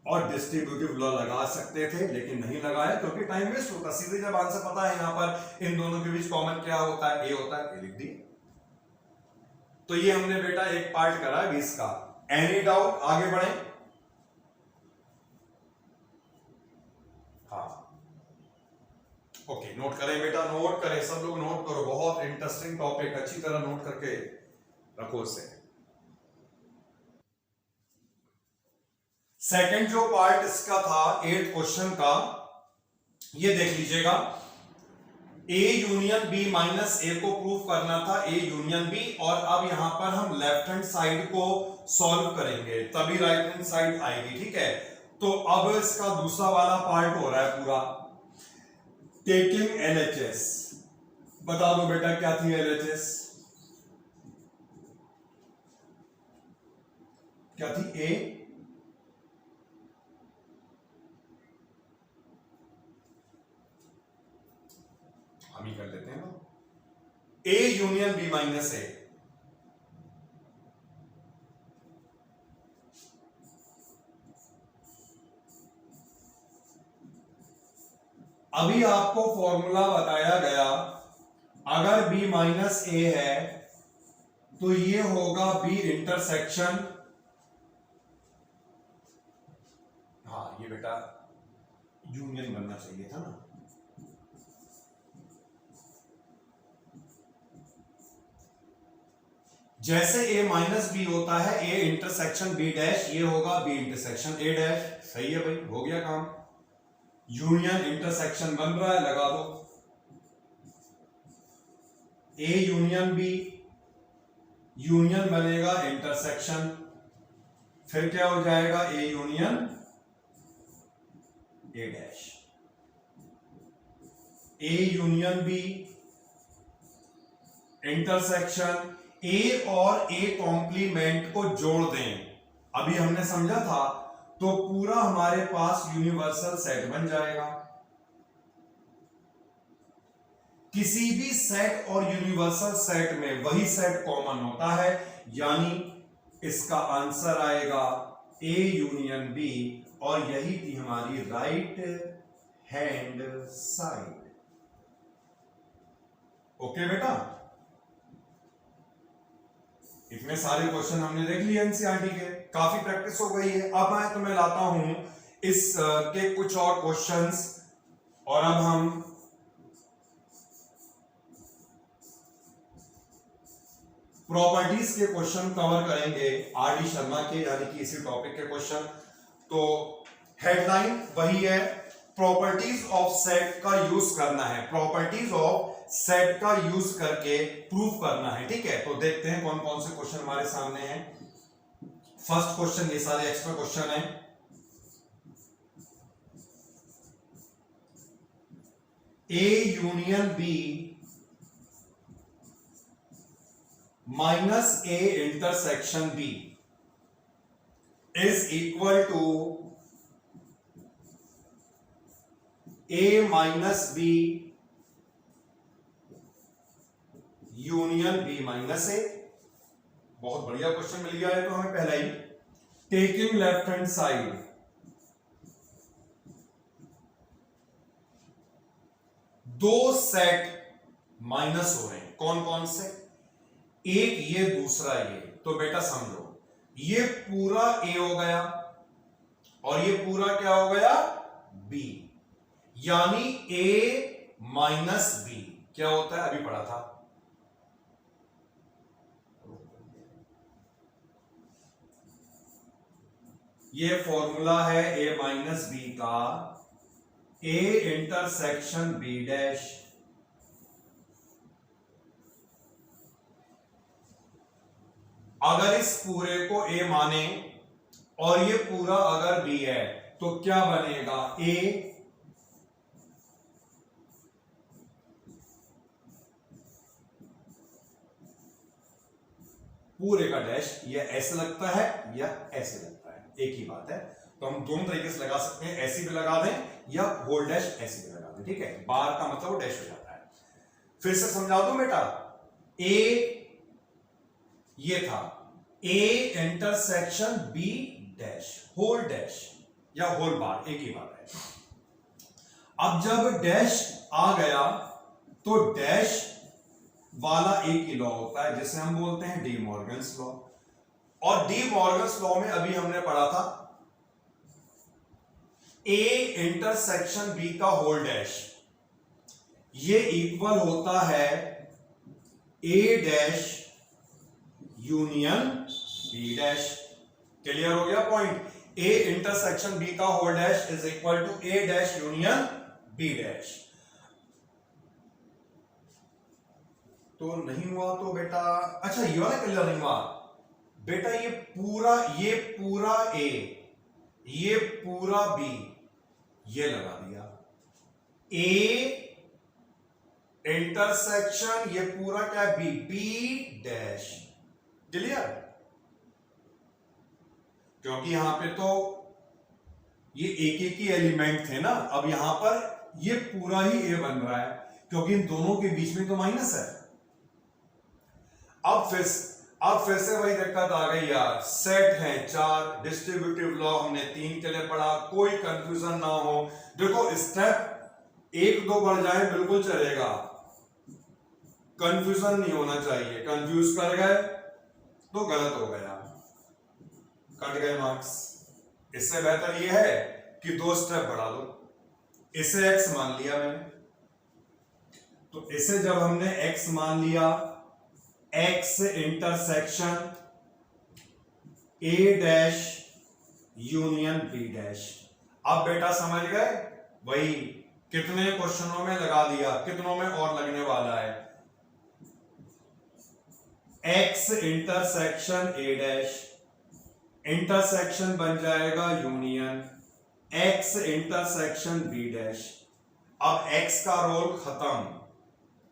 और डिस्ट्रीब्यूटिव लॉ लगा सकते थे, लेकिन नहीं लगाया क्योंकि टाइम वेस्ट होता। सीधे जब आंसर पता है यहां पर इन दोनों के बीच कॉमन क्या होता है, ए होता है, ए लिख दिए। तो ये हमने बेटा एक पार्ट करा 20 का। एनी डाउट, आगे बढ़े। हाँ ओके, नोट करें बेटा, नोट करें, सब लोग नोट करो, बहुत इंटरेस्टिंग टॉपिक, अच्छी तरह नोट करके रखो इसे। सेकंड जो पार्ट इसका था 8th क्वेश्चन का, ये देख लीजिएगा। ए यूनियन बी माइनस ए को प्रूव करना था, ए यूनियन बी, और अब यहां पर हम लेफ्ट हैंड साइड को सॉल्व करेंगे तभी राइट हैंड साइड आएगी, ठीक है। तो अब इसका दूसरा वाला पार्ट हो रहा है पूरा, टेकिंग एलएचएस। बता दो बेटा क्या थी एलएचएस, क्या थी, ए हम ही कर लेते हैं ना, ए यूनियन बी माइनस ए। अभी आपको फॉर्मूला बताया गया, अगर बी माइनस ए है तो ये होगा बी इंटरसेक्शन, हाँ ये बेटा यूनियन बनना चाहिए था ना। जैसे a माइनस बी होता है, a इंटरसेक्शन बी डैश, ये होगा b इंटरसेक्शन a डैश। सही है भाई, हो गया काम। यूनियन इंटरसेक्शन बन रहा है, लगा दो a यूनियन b, यूनियन बनेगा इंटरसेक्शन, फिर क्या हो जाएगा, a union a dash, a union b intersection, A और ए कॉम्प्लीमेंट को जोड़ दें, अभी हमने समझा था, तो पूरा हमारे पास यूनिवर्सल सेट बन जाएगा। किसी भी सेट और यूनिवर्सल सेट में वही सेट कॉमन होता है, यानी इसका आंसर आएगा ए यूनियन बी, और यही थी हमारी राइट हैंड साइड। ओके बेटा, इतने सारे क्वेश्चन हमने देख लिए एनसीईआरटी के, काफी प्रैक्टिस हो गई है। अब मैं तुम्हें लाता हूं इस के कुछ और क्वेश्चंस, और अब हम प्रॉपर्टीज के क्वेश्चन कवर करेंगे आर डी शर्मा के, यानी कि इसी टॉपिक के क्वेश्चन। तो हेडलाइन वही है, प्रॉपर्टीज ऑफ सेट का यूज करना है, प्रॉपर्टीज ऑफ सेट का यूज करके प्रूफ करना है, ठीक है। तो देखते हैं कौन कौन से क्वेश्चन हमारे सामने हैं। फर्स्ट क्वेश्चन, ये सारे एक्स्ट्रा क्वेश्चन हैं। A union B minus A intersection B is equal to A minus B union B minus A. बहुत बढ़िया क्वेश्चन मिल गया है तो हमें पहला ही। टेकिंग लेफ्ट हैंड साइड, दो सेट माइनस हो रहे हैं, कौन कौन से, एक ये दूसरा ये। तो बेटा समझो, ये पूरा ए हो गया और ये पूरा क्या हो गया, बी, यानी ए माइनस बी क्या होता है, अभी पढ़ा था, ये फॉर्मूला है ए माइनस बी का, ए इंटरसेक्शन बी डैश, अगर इस पूरे को ए माने और ये पूरा अगर बी है तो क्या बनेगा, ए पूरे का डैश, या ऐसे लगता है या ऐसे लगता है, एक ही बात है। तो हम दोनों तरीके से लगा सकते हैं, ऐसे भी लगा दें या होल डैश ऐसे भी लगा दें, ठीक है, बार का मतलब वो डैश हो जाता है। फिर से समझा दूं बेटा, ए ये था, A intersection B dash, whole dash या होल बार, एक ही बात है। अब जब डैश आ गया तो डैश वाला एक ही लॉ होता है जिसे हम बोलते हैं डी मॉर्गन्स लॉ, और डी मॉर्गन्स लॉ में अभी हमने पढ़ा था ए इंटरसेक्शन बी का होल डैश ये इक्वल होता है A dash union B dash. Clear हो गया पॉइंट, ए इंटरसेक्शन बी का whole dash is equal to A dash union B dash. तो नहीं हुआ तो बेटा, अच्छा ये वाला क्लियर नहीं हुआ बेटा, ये पूरा ए, ये पूरा बी, ये लगा दिया ए इंटरसेक्शन, ये पूरा क्या है, बी, बी डैश। क्लियर, क्योंकि यहां पे तो ये एक ही एलिमेंट थे ना, अब यहां पर ये पूरा ही ए बन रहा है क्योंकि इन दोनों के बीच में तो माइनस है। अब फिर से वही दिक्कत आ गई यार, सेट है 4, डिस्ट्रीब्यूटिव लॉ हमने 3 के लिए पढ़ा, कोई कंफ्यूजन ना हो। देखो स्टेप 1-2 बढ़ जाए बिल्कुल चलेगा, कंफ्यूजन नहीं होना चाहिए, कंफ्यूज कर गए तो गलत हो गया, कट गए मार्क्स। इससे बेहतर यह है कि 2 स्टेप बढ़ा दो, इसे x मान लिया मैंने, तो इसे जब हमने x मान लिया, x intersection a dash union b dash. अब बेटा समझ गए, वही कितने क्वेश्चनों में लगा दिया, कितनों में और लगने वाला है, x intersection a dash, intersection बन जाएगा union x intersection b dash. अब x का रोल खत्म,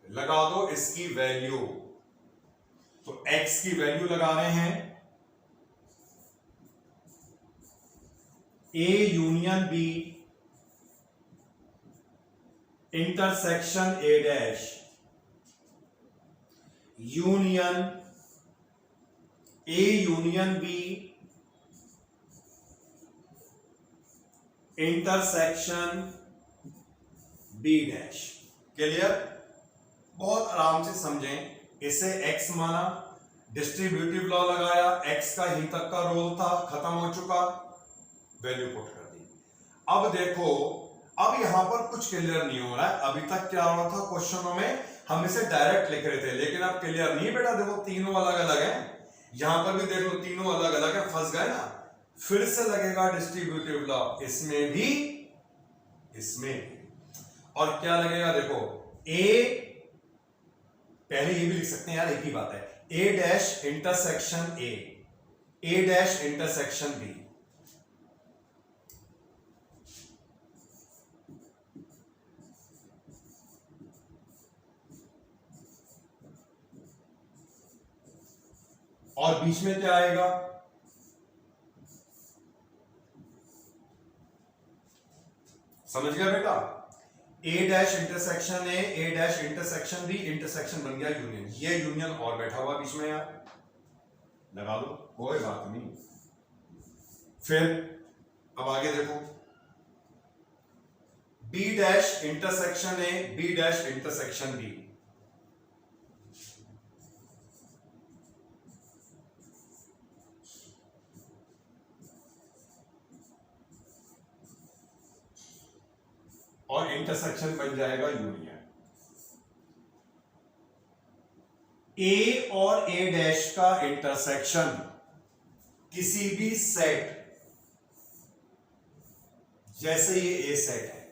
लगा दो इसकी वैल्यू, तो x की वैल्यू लगा रहे हैं a union b intersection a dash union a union b intersection b dash. Clear, बहुत आराम से समझें, इसे x माना, डिस्ट्रीब्यूटिव लॉ लगाया, x का ही तक का रोल था, खत्म हो चुका, वैल्यू पुट कर दी। अब देखो, अब यहां पर कुछ क्लियर नहीं हो रहा है, अभी तक क्या हो रहा था क्वेश्चनों में हम इसे डायरेक्ट लिख रहे थे, लेकिन अब क्लियर नहीं बेटा, देखो तीनों अलग अलग हैं, यहां पर भी देख लो तीनों अलग अलग है, फंस गए ना। फिर से लगेगा डिस्ट्रीब्यूटिव लॉ, इसमें भी, इसमें भी, और क्या लगेगा देखो, a, पहले ये भी लिख सकते हैं यार, एक ही बात है, a dash intersection a dash intersection b, और बीच में क्या आएगा, समझ गया बेटा, a dash intersection a dash intersection b, intersection बन गया यूनियन, ये यूनियन और बैठा हुआ बीच में यार, लगा दो, कोई बात नहीं। फिर अब आगे देखो, b dash intersection a, b dash intersection b, और इंटरसेक्शन बन जाएगा यूनियन। ए और ए डैश का इंटरसेक्शन किसी भी सेट, जैसे ये ए सेट है,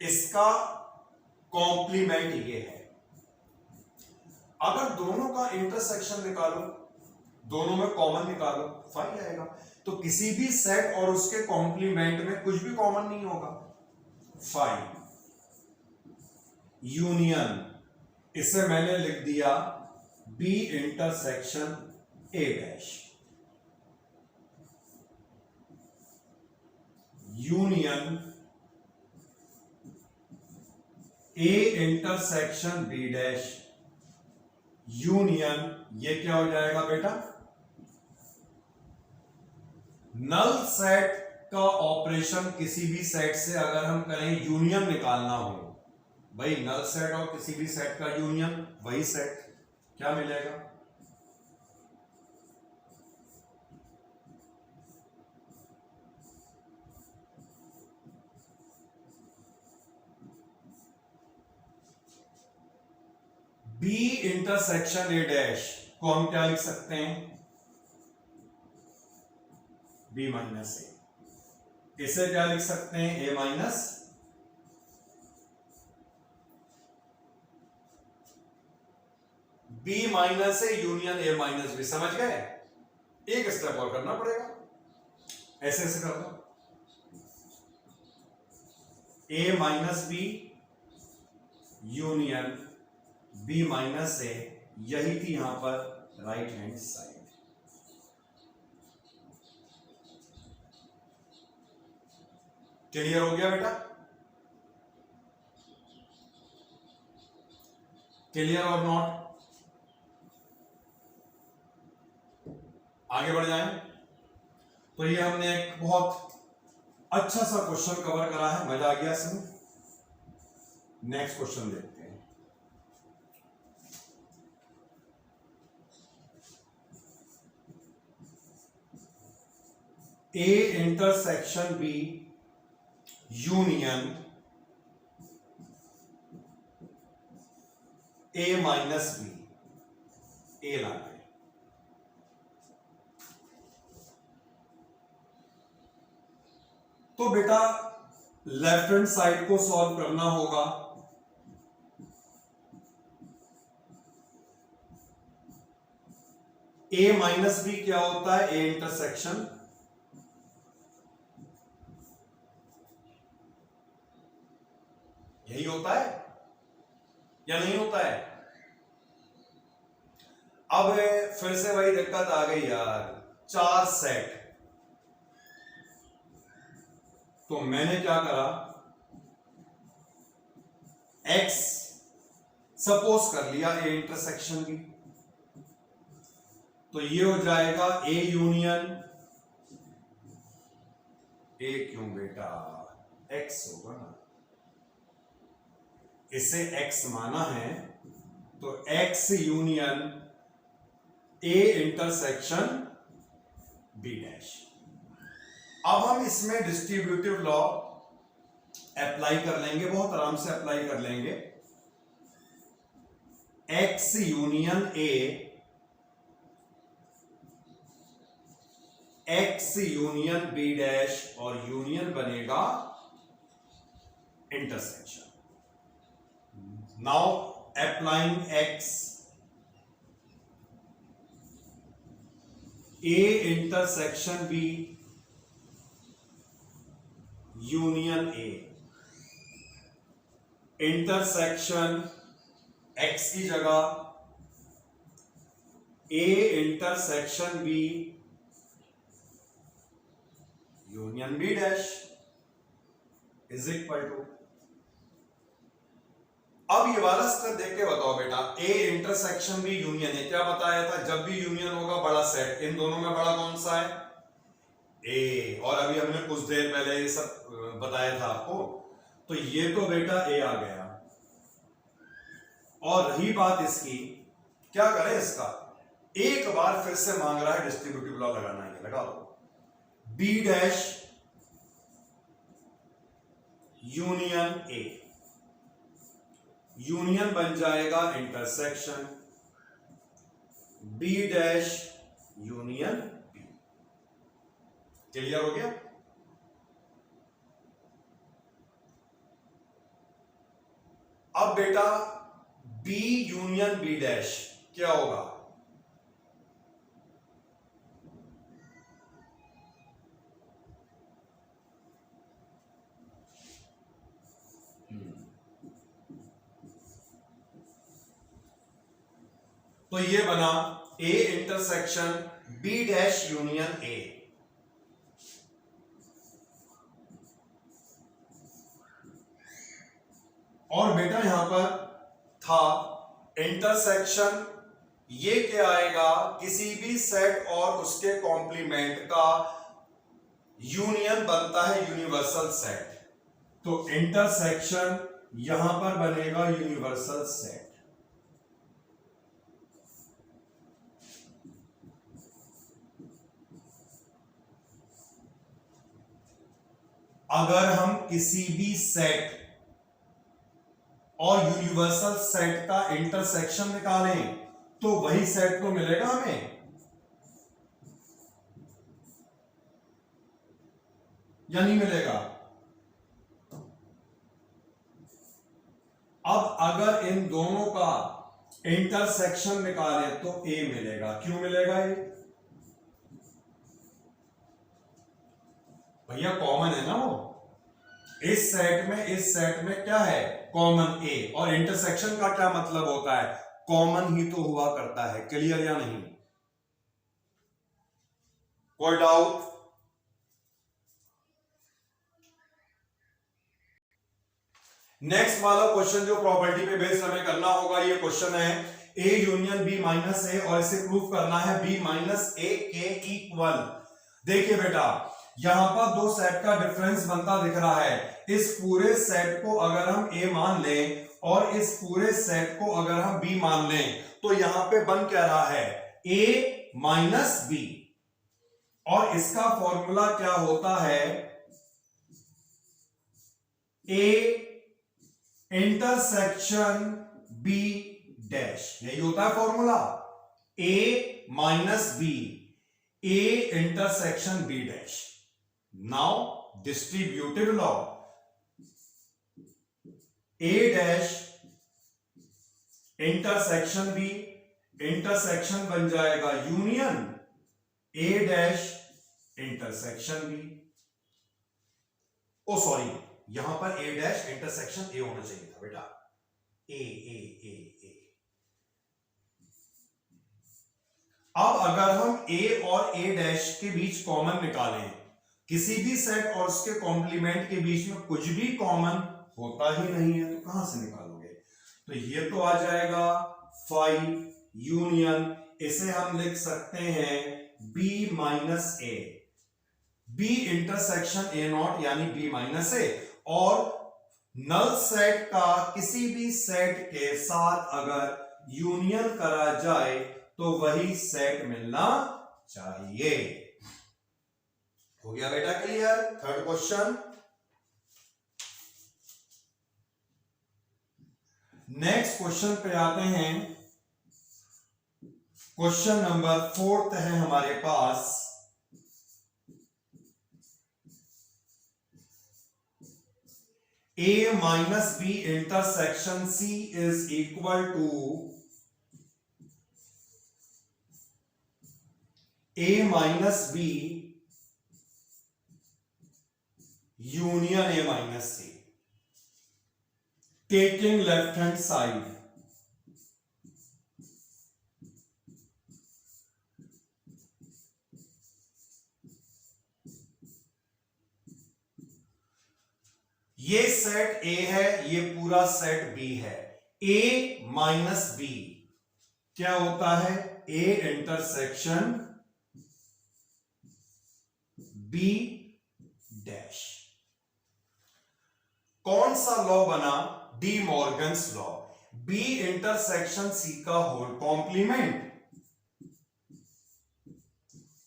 इसका कॉम्प्लीमेंट ये है। अगर दोनों का इंटरसेक्शन निकालो, दोनों में कॉमन निकालो, 5 आएगा। तो किसी भी सेट और उसके कॉम्प्लीमेंट में कुछ भी कॉमन नहीं होगा, 5 यूनियन, इसे मैंने लिख दिया B intersection A dash, union A intersection B dash, union, ये क्या हो जाएगा बेटा, नल सेट का ऑपरेशन किसी भी सेट से अगर हम करें यूनियन निकालना हो, भाई नल सेट और किसी भी सेट का यूनियन, वही सेट, क्या मिलेगा, बी इंटरसेक्शन ए डैश को हम क्या लिख सकते हैं, बी माइनस ए, इसे क्या लिख सकते हैं, A minus, B minus A union A minus B, समझ गए। एक स्टेप और करना पड़ेगा, ऐसे ऐसे कर दो, A minus B union B minus A, यही थी यहां पर राइट हैंड साइड। क्लियर हो गया बेटा, क्लियर और नॉट, आगे बढ़ जाएं। तो ये हमने एक बहुत अच्छा सा क्वेश्चन कवर करा है, मजा आ गया इसमें। नेक्स्ट क्वेश्चन देखते हैं। A intersection B union A minus B, A लाके, तो बेटा लेफ्ट हैंड साइड को सॉल्व करना होगा। ए माइनस बी क्या होता है, ए इंटरसेक्शन, यही होता है या नहीं होता है। अब फिर से वही दिक्कत आ गई यार, 4 सेट, तो मैंने क्या करा, x सपोज कर लिया ए इंटरसेक्शन भी, तो ये हो जाएगा ए यूनियन ए, क्यों बेटा x होगा ना, इसे x माना है, तो x union A intersection B dash. अब हम इसमें डिस्ट्रीब्यूटिव लॉ अप्लाई कर लेंगे, बहुत आराम से अप्लाई कर लेंगे। x union A, x union B dash, और यूनियन बनेगा intersection. Now applying x, A intersection B union A, intersection x की जगह A intersection B union B dash is equal to, अब ये वाला स्टेप देख के बताओ बेटा, ए इंटरसेक्शन बी यूनियन है, क्या बताया था, जब भी यूनियन होगा बड़ा सेट, इन दोनों में बड़ा कौन सा है, ए, और अभी हमने कुछ देर पहले ये सब बताया था आपको, तो ये तो बेटा ए आ गया। और रही बात इसकी, क्या करें इसका, एक बार फिर से मांग रहा है डिस्ट्रीब्यूटिव लॉ लगाना है, लगा दो, B dash union A, union बन जाएगा intersection B dash union B. Clear हो गया? अब बेटा बी यूनियन बी डैश क्या होगा? तो ये बना A intersection B dash union A. और बेटा यहां पर था इंटरसेक्शन, ये क्या आएगा? किसी भी सेट और उसके कॉम्प्लीमेंट का यूनियन बनता है यूनिवर्सल सेट। तो इंटरसेक्शन यहां पर बनेगा यूनिवर्सल सेट। अगर हम किसी भी सेट और यूनिवर्सल सेट का इंटरसेक्शन निकालें तो वही सेट तो मिलेगा हमें, या नहीं मिलेगा? अब अगर इन दोनों का इंटरसेक्शन निकालें तो ए मिलेगा। क्यों मिलेगा? ये भैया कॉमन है ना, वो इस सेट में क्या है? Common A. और इंटरसेक्शन का क्या मतलब होता है? कॉमन ही तो हुआ करता है। क्लियर या नहीं? कोई डाउट? नेक्स्ट वाला क्वेश्चन जो प्रॉपर्टी पे बेस्ड हमें करना होगा, ये क्वेश्चन है A union B minus A, और इसे प्रूफ करना है बी माइनस ए के इक्वल। देखिए बेटा यहां पर दो सेट का डिफरेंस बनता दिख रहा है। इस पूरे सेट को अगर हम ए मान लें और इस पूरे सेट को अगर हम बी मान लें तो यहां पे बन क्या रहा है? A minus B. और इसका फॉर्मूला क्या होता है? ए इंटरसेक्शन बी डैश, यही होता है formula. A minus B, A intersection B dash. Now distributive law, A dash intersection B, intersection बन जाएगा union A dash intersection B. Oh sorry, यहां पर ए डैश इंटरसेक्शन ए होना चाहिए था बेटा। ए ए ए ए। अब अगर हम ए और ए डैश के बीच कॉमन निकालें, किसी भी सेट और उसके कॉम्प्लीमेंट के बीच में कुछ भी कॉमन होता ही नहीं है, तो कहां से निकालोगे? तो ये तो आ जाएगा 5 यूनियन, इसे हम लिख सकते हैं b minus A, B intersection A not यानी b माइनस ए। और नल सेट का किसी भी सेट के साथ अगर यूनियन करा जाए तो वही सेट मिलना चाहिए। हो गया बेटा clear? Third question. Next question पे आते हैं। क्वेश्चन नंबर 4 है हमारे पास। A minus B intersection C is equal to A minus B union A minus C, taking left hand side. ये सेट ए है, ये पूरा सेट बी है। ए माइनस बी क्या होता है? A intersection B dash. कौन सा लॉ बना? De Morgan's law. B intersection C का होल कॉम्प्लीमेंट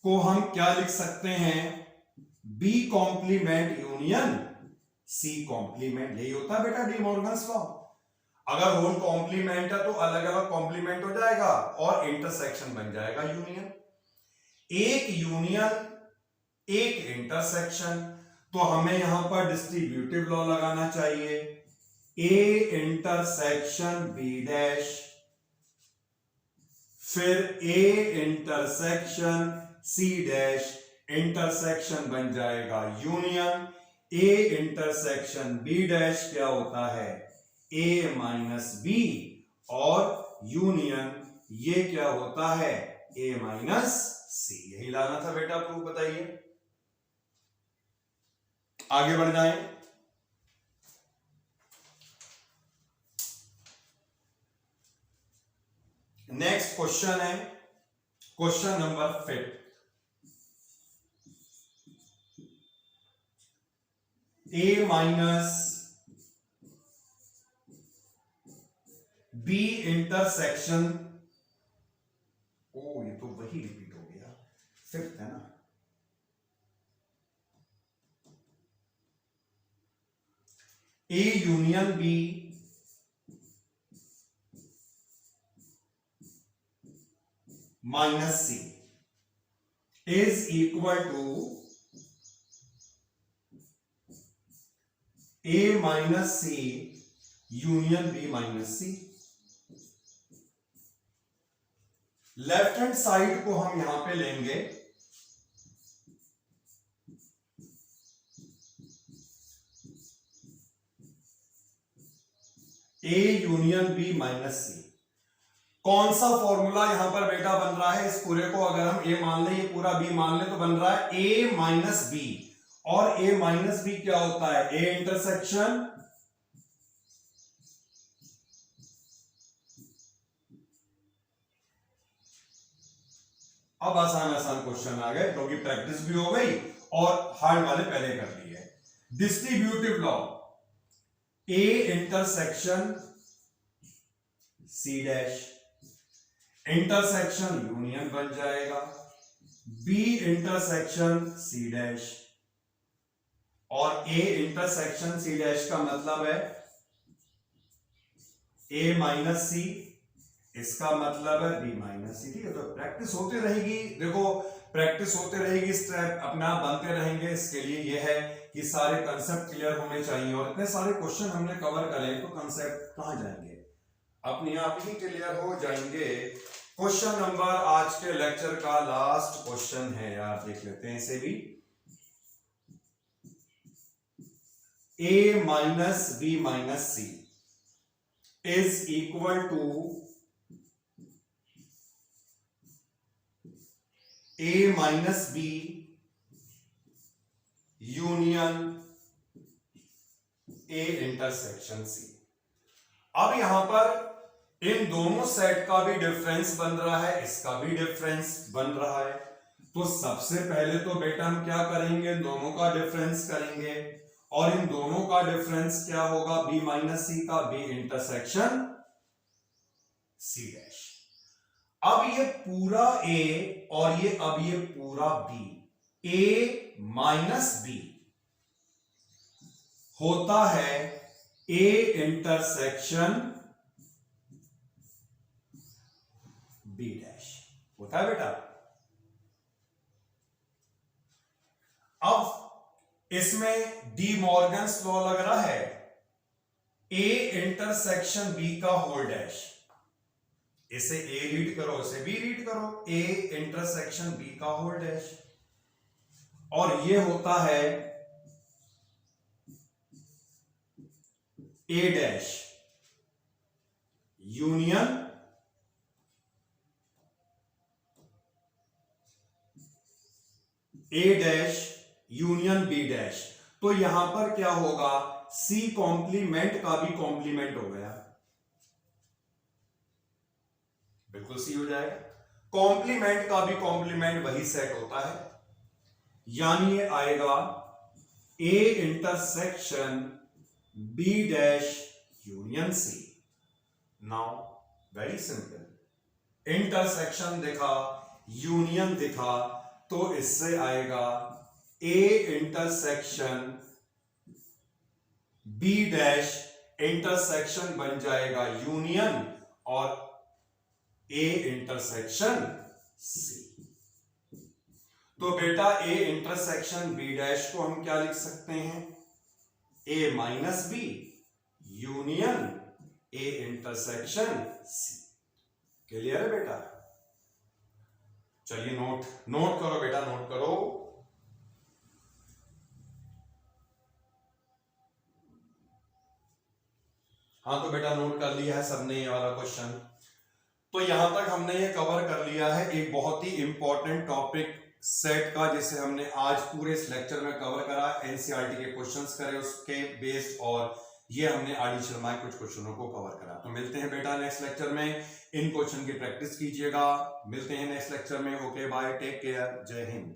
को हम क्या लिख सकते हैं? B complement union C complement, यही होता है बेटा डी मॉर्गन्स लॉ। अगर होल कॉम्प्लीमेंट है तो अलग अलग कॉम्प्लीमेंट हो जाएगा और इंटरसेक्शन बन जाएगा यूनियन। एक यूनियन एक इंटरसेक्शन, तो हमें यहां पर डिस्ट्रीब्यूटिव लॉ लगाना चाहिए। ए इंटरसेक्शन बी डैश, फिर A intersection C dash, intersection बन जाएगा union. A intersection B dash क्या होता है, ए माइनस बी, और यूनियन ये क्या होता है, ए माइनस सी। यही लाना था बेटा प्रूफ, बताइए। आगे बढ़ जाएं। नेक्स्ट क्वेश्चन है question number 5। A minus B intersection, oh ये तो वही रिपीट हो गया, 5th है ना। A union B minus C is equal to A minus C union B minus C. Left hand side को हम यहां पे लेंगे, A union B minus C. कौन सा फॉर्मूला यहां पर बेटा बन रहा है, इस पूरे को अगर हम ए मान लें, ये पूरा बी मान लें, तो बन रहा है ए माइनस बी। और ए माइनस बी क्या होता है, ए इंटरसेक्शन अब आसान आसान क्वेश्चन आ गए क्योंकि प्रैक्टिस भी हो गई और हार्ड वाले पहले कर लिए। Distributive law, A intersection C dash, intersection union बन जाएगा, बी इंटरसेक्शन सी डैश, और ए इंटरसेक्शन सी डैश का मतलब है ए माइनस सी, इसका मतलब है बी माइनस सी। ठीक है, तो प्रैक्टिस होती रहेगी, देखो प्रैक्टिस होते रहेगी, स्टेप अपने आप बनते रहेंगे। इसके लिए यह है कि सारे कंसेप्ट क्लियर होने चाहिए, और इतने सारे क्वेश्चन हमने कवर करे तो कंसेप्ट कहां जाएंगे, अपने आप ही क्लियर हो जाएंगे। क्वेश्चन नंबर आज के लेक्चर का लास्ट क्वेश्चन है यार, देख लेते हैं इसे भी। A minus B minus C is equal to A minus B union A intersection C. अब यहां पर इन दोनों सेट का भी डिफरेंस बन रहा है, इसका भी डिफरेंस बन रहा है। तो सबसे पहले तो बेटा हम क्या करेंगे, दोनों का डिफरेंस करेंगे, और इन दोनों का डिफरेंस क्या होगा, बी माइनस सी का बी इंटरसेक्शन सी डैश। अब ये पूरा ए और ये अब ये पूरा बी, ए माइनस बी होता है ए इंटरसेक्शन बी डैश, होता है बेटा। अब इसमें डी मॉर्गन्स लॉ लग रहा है, ए इंटरसेक्शन बी का होल डैश, इसे ए रीड करो, इसे बी रीड करो, ए इंटरसेक्शन बी का होल डैश, और ये होता है A dash union A dash union B dash. तो यहां पर क्या होगा, सी कॉम्प्लीमेंट का भी कॉम्प्लीमेंट हो गया, बिल्कुल सी हो जाएगा। कॉम्प्लीमेंट का भी कॉम्प्लीमेंट वही सेट होता है, यानी ये आएगा A intersection B dash union C. Now very simple, intersection दिखा, यूनियन दिखा, तो इससे आएगा A intersection B dash intersection बन जाएगा यूनियन और ए इंटरसेक्शन सी। तो बेटा ए इंटरसेक्शन बी डैश को हम क्या लिख सकते हैं, A minus B union A intersection C. Clear है बेटा? चलिए नोट करो बेटा, नोट करो। हाँ तो बेटा नोट कर लिया है सबने ये वाला क्वेश्चन। तो यहां तक हमने ये कवर कर लिया है एक बहुत ही इंपॉर्टेंट टॉपिक सेट का, जिसे हमने आज पूरे इस लेक्चर में कवर करा। एनसीईआरटी के क्वेश्चंस करे उसके बेस्ड, और ये हमने आदि शर्मा के कुछ क्वेश्चनों को कवर करा। तो मिलते हैं बेटा नेक्स्ट लेक्चर में, इन क्वेश्चन की प्रैक्टिस कीजिएगा। मिलते हैं नेक्स्ट लेक्चर में। ओके बाय, टेक केयर, जय हिंद।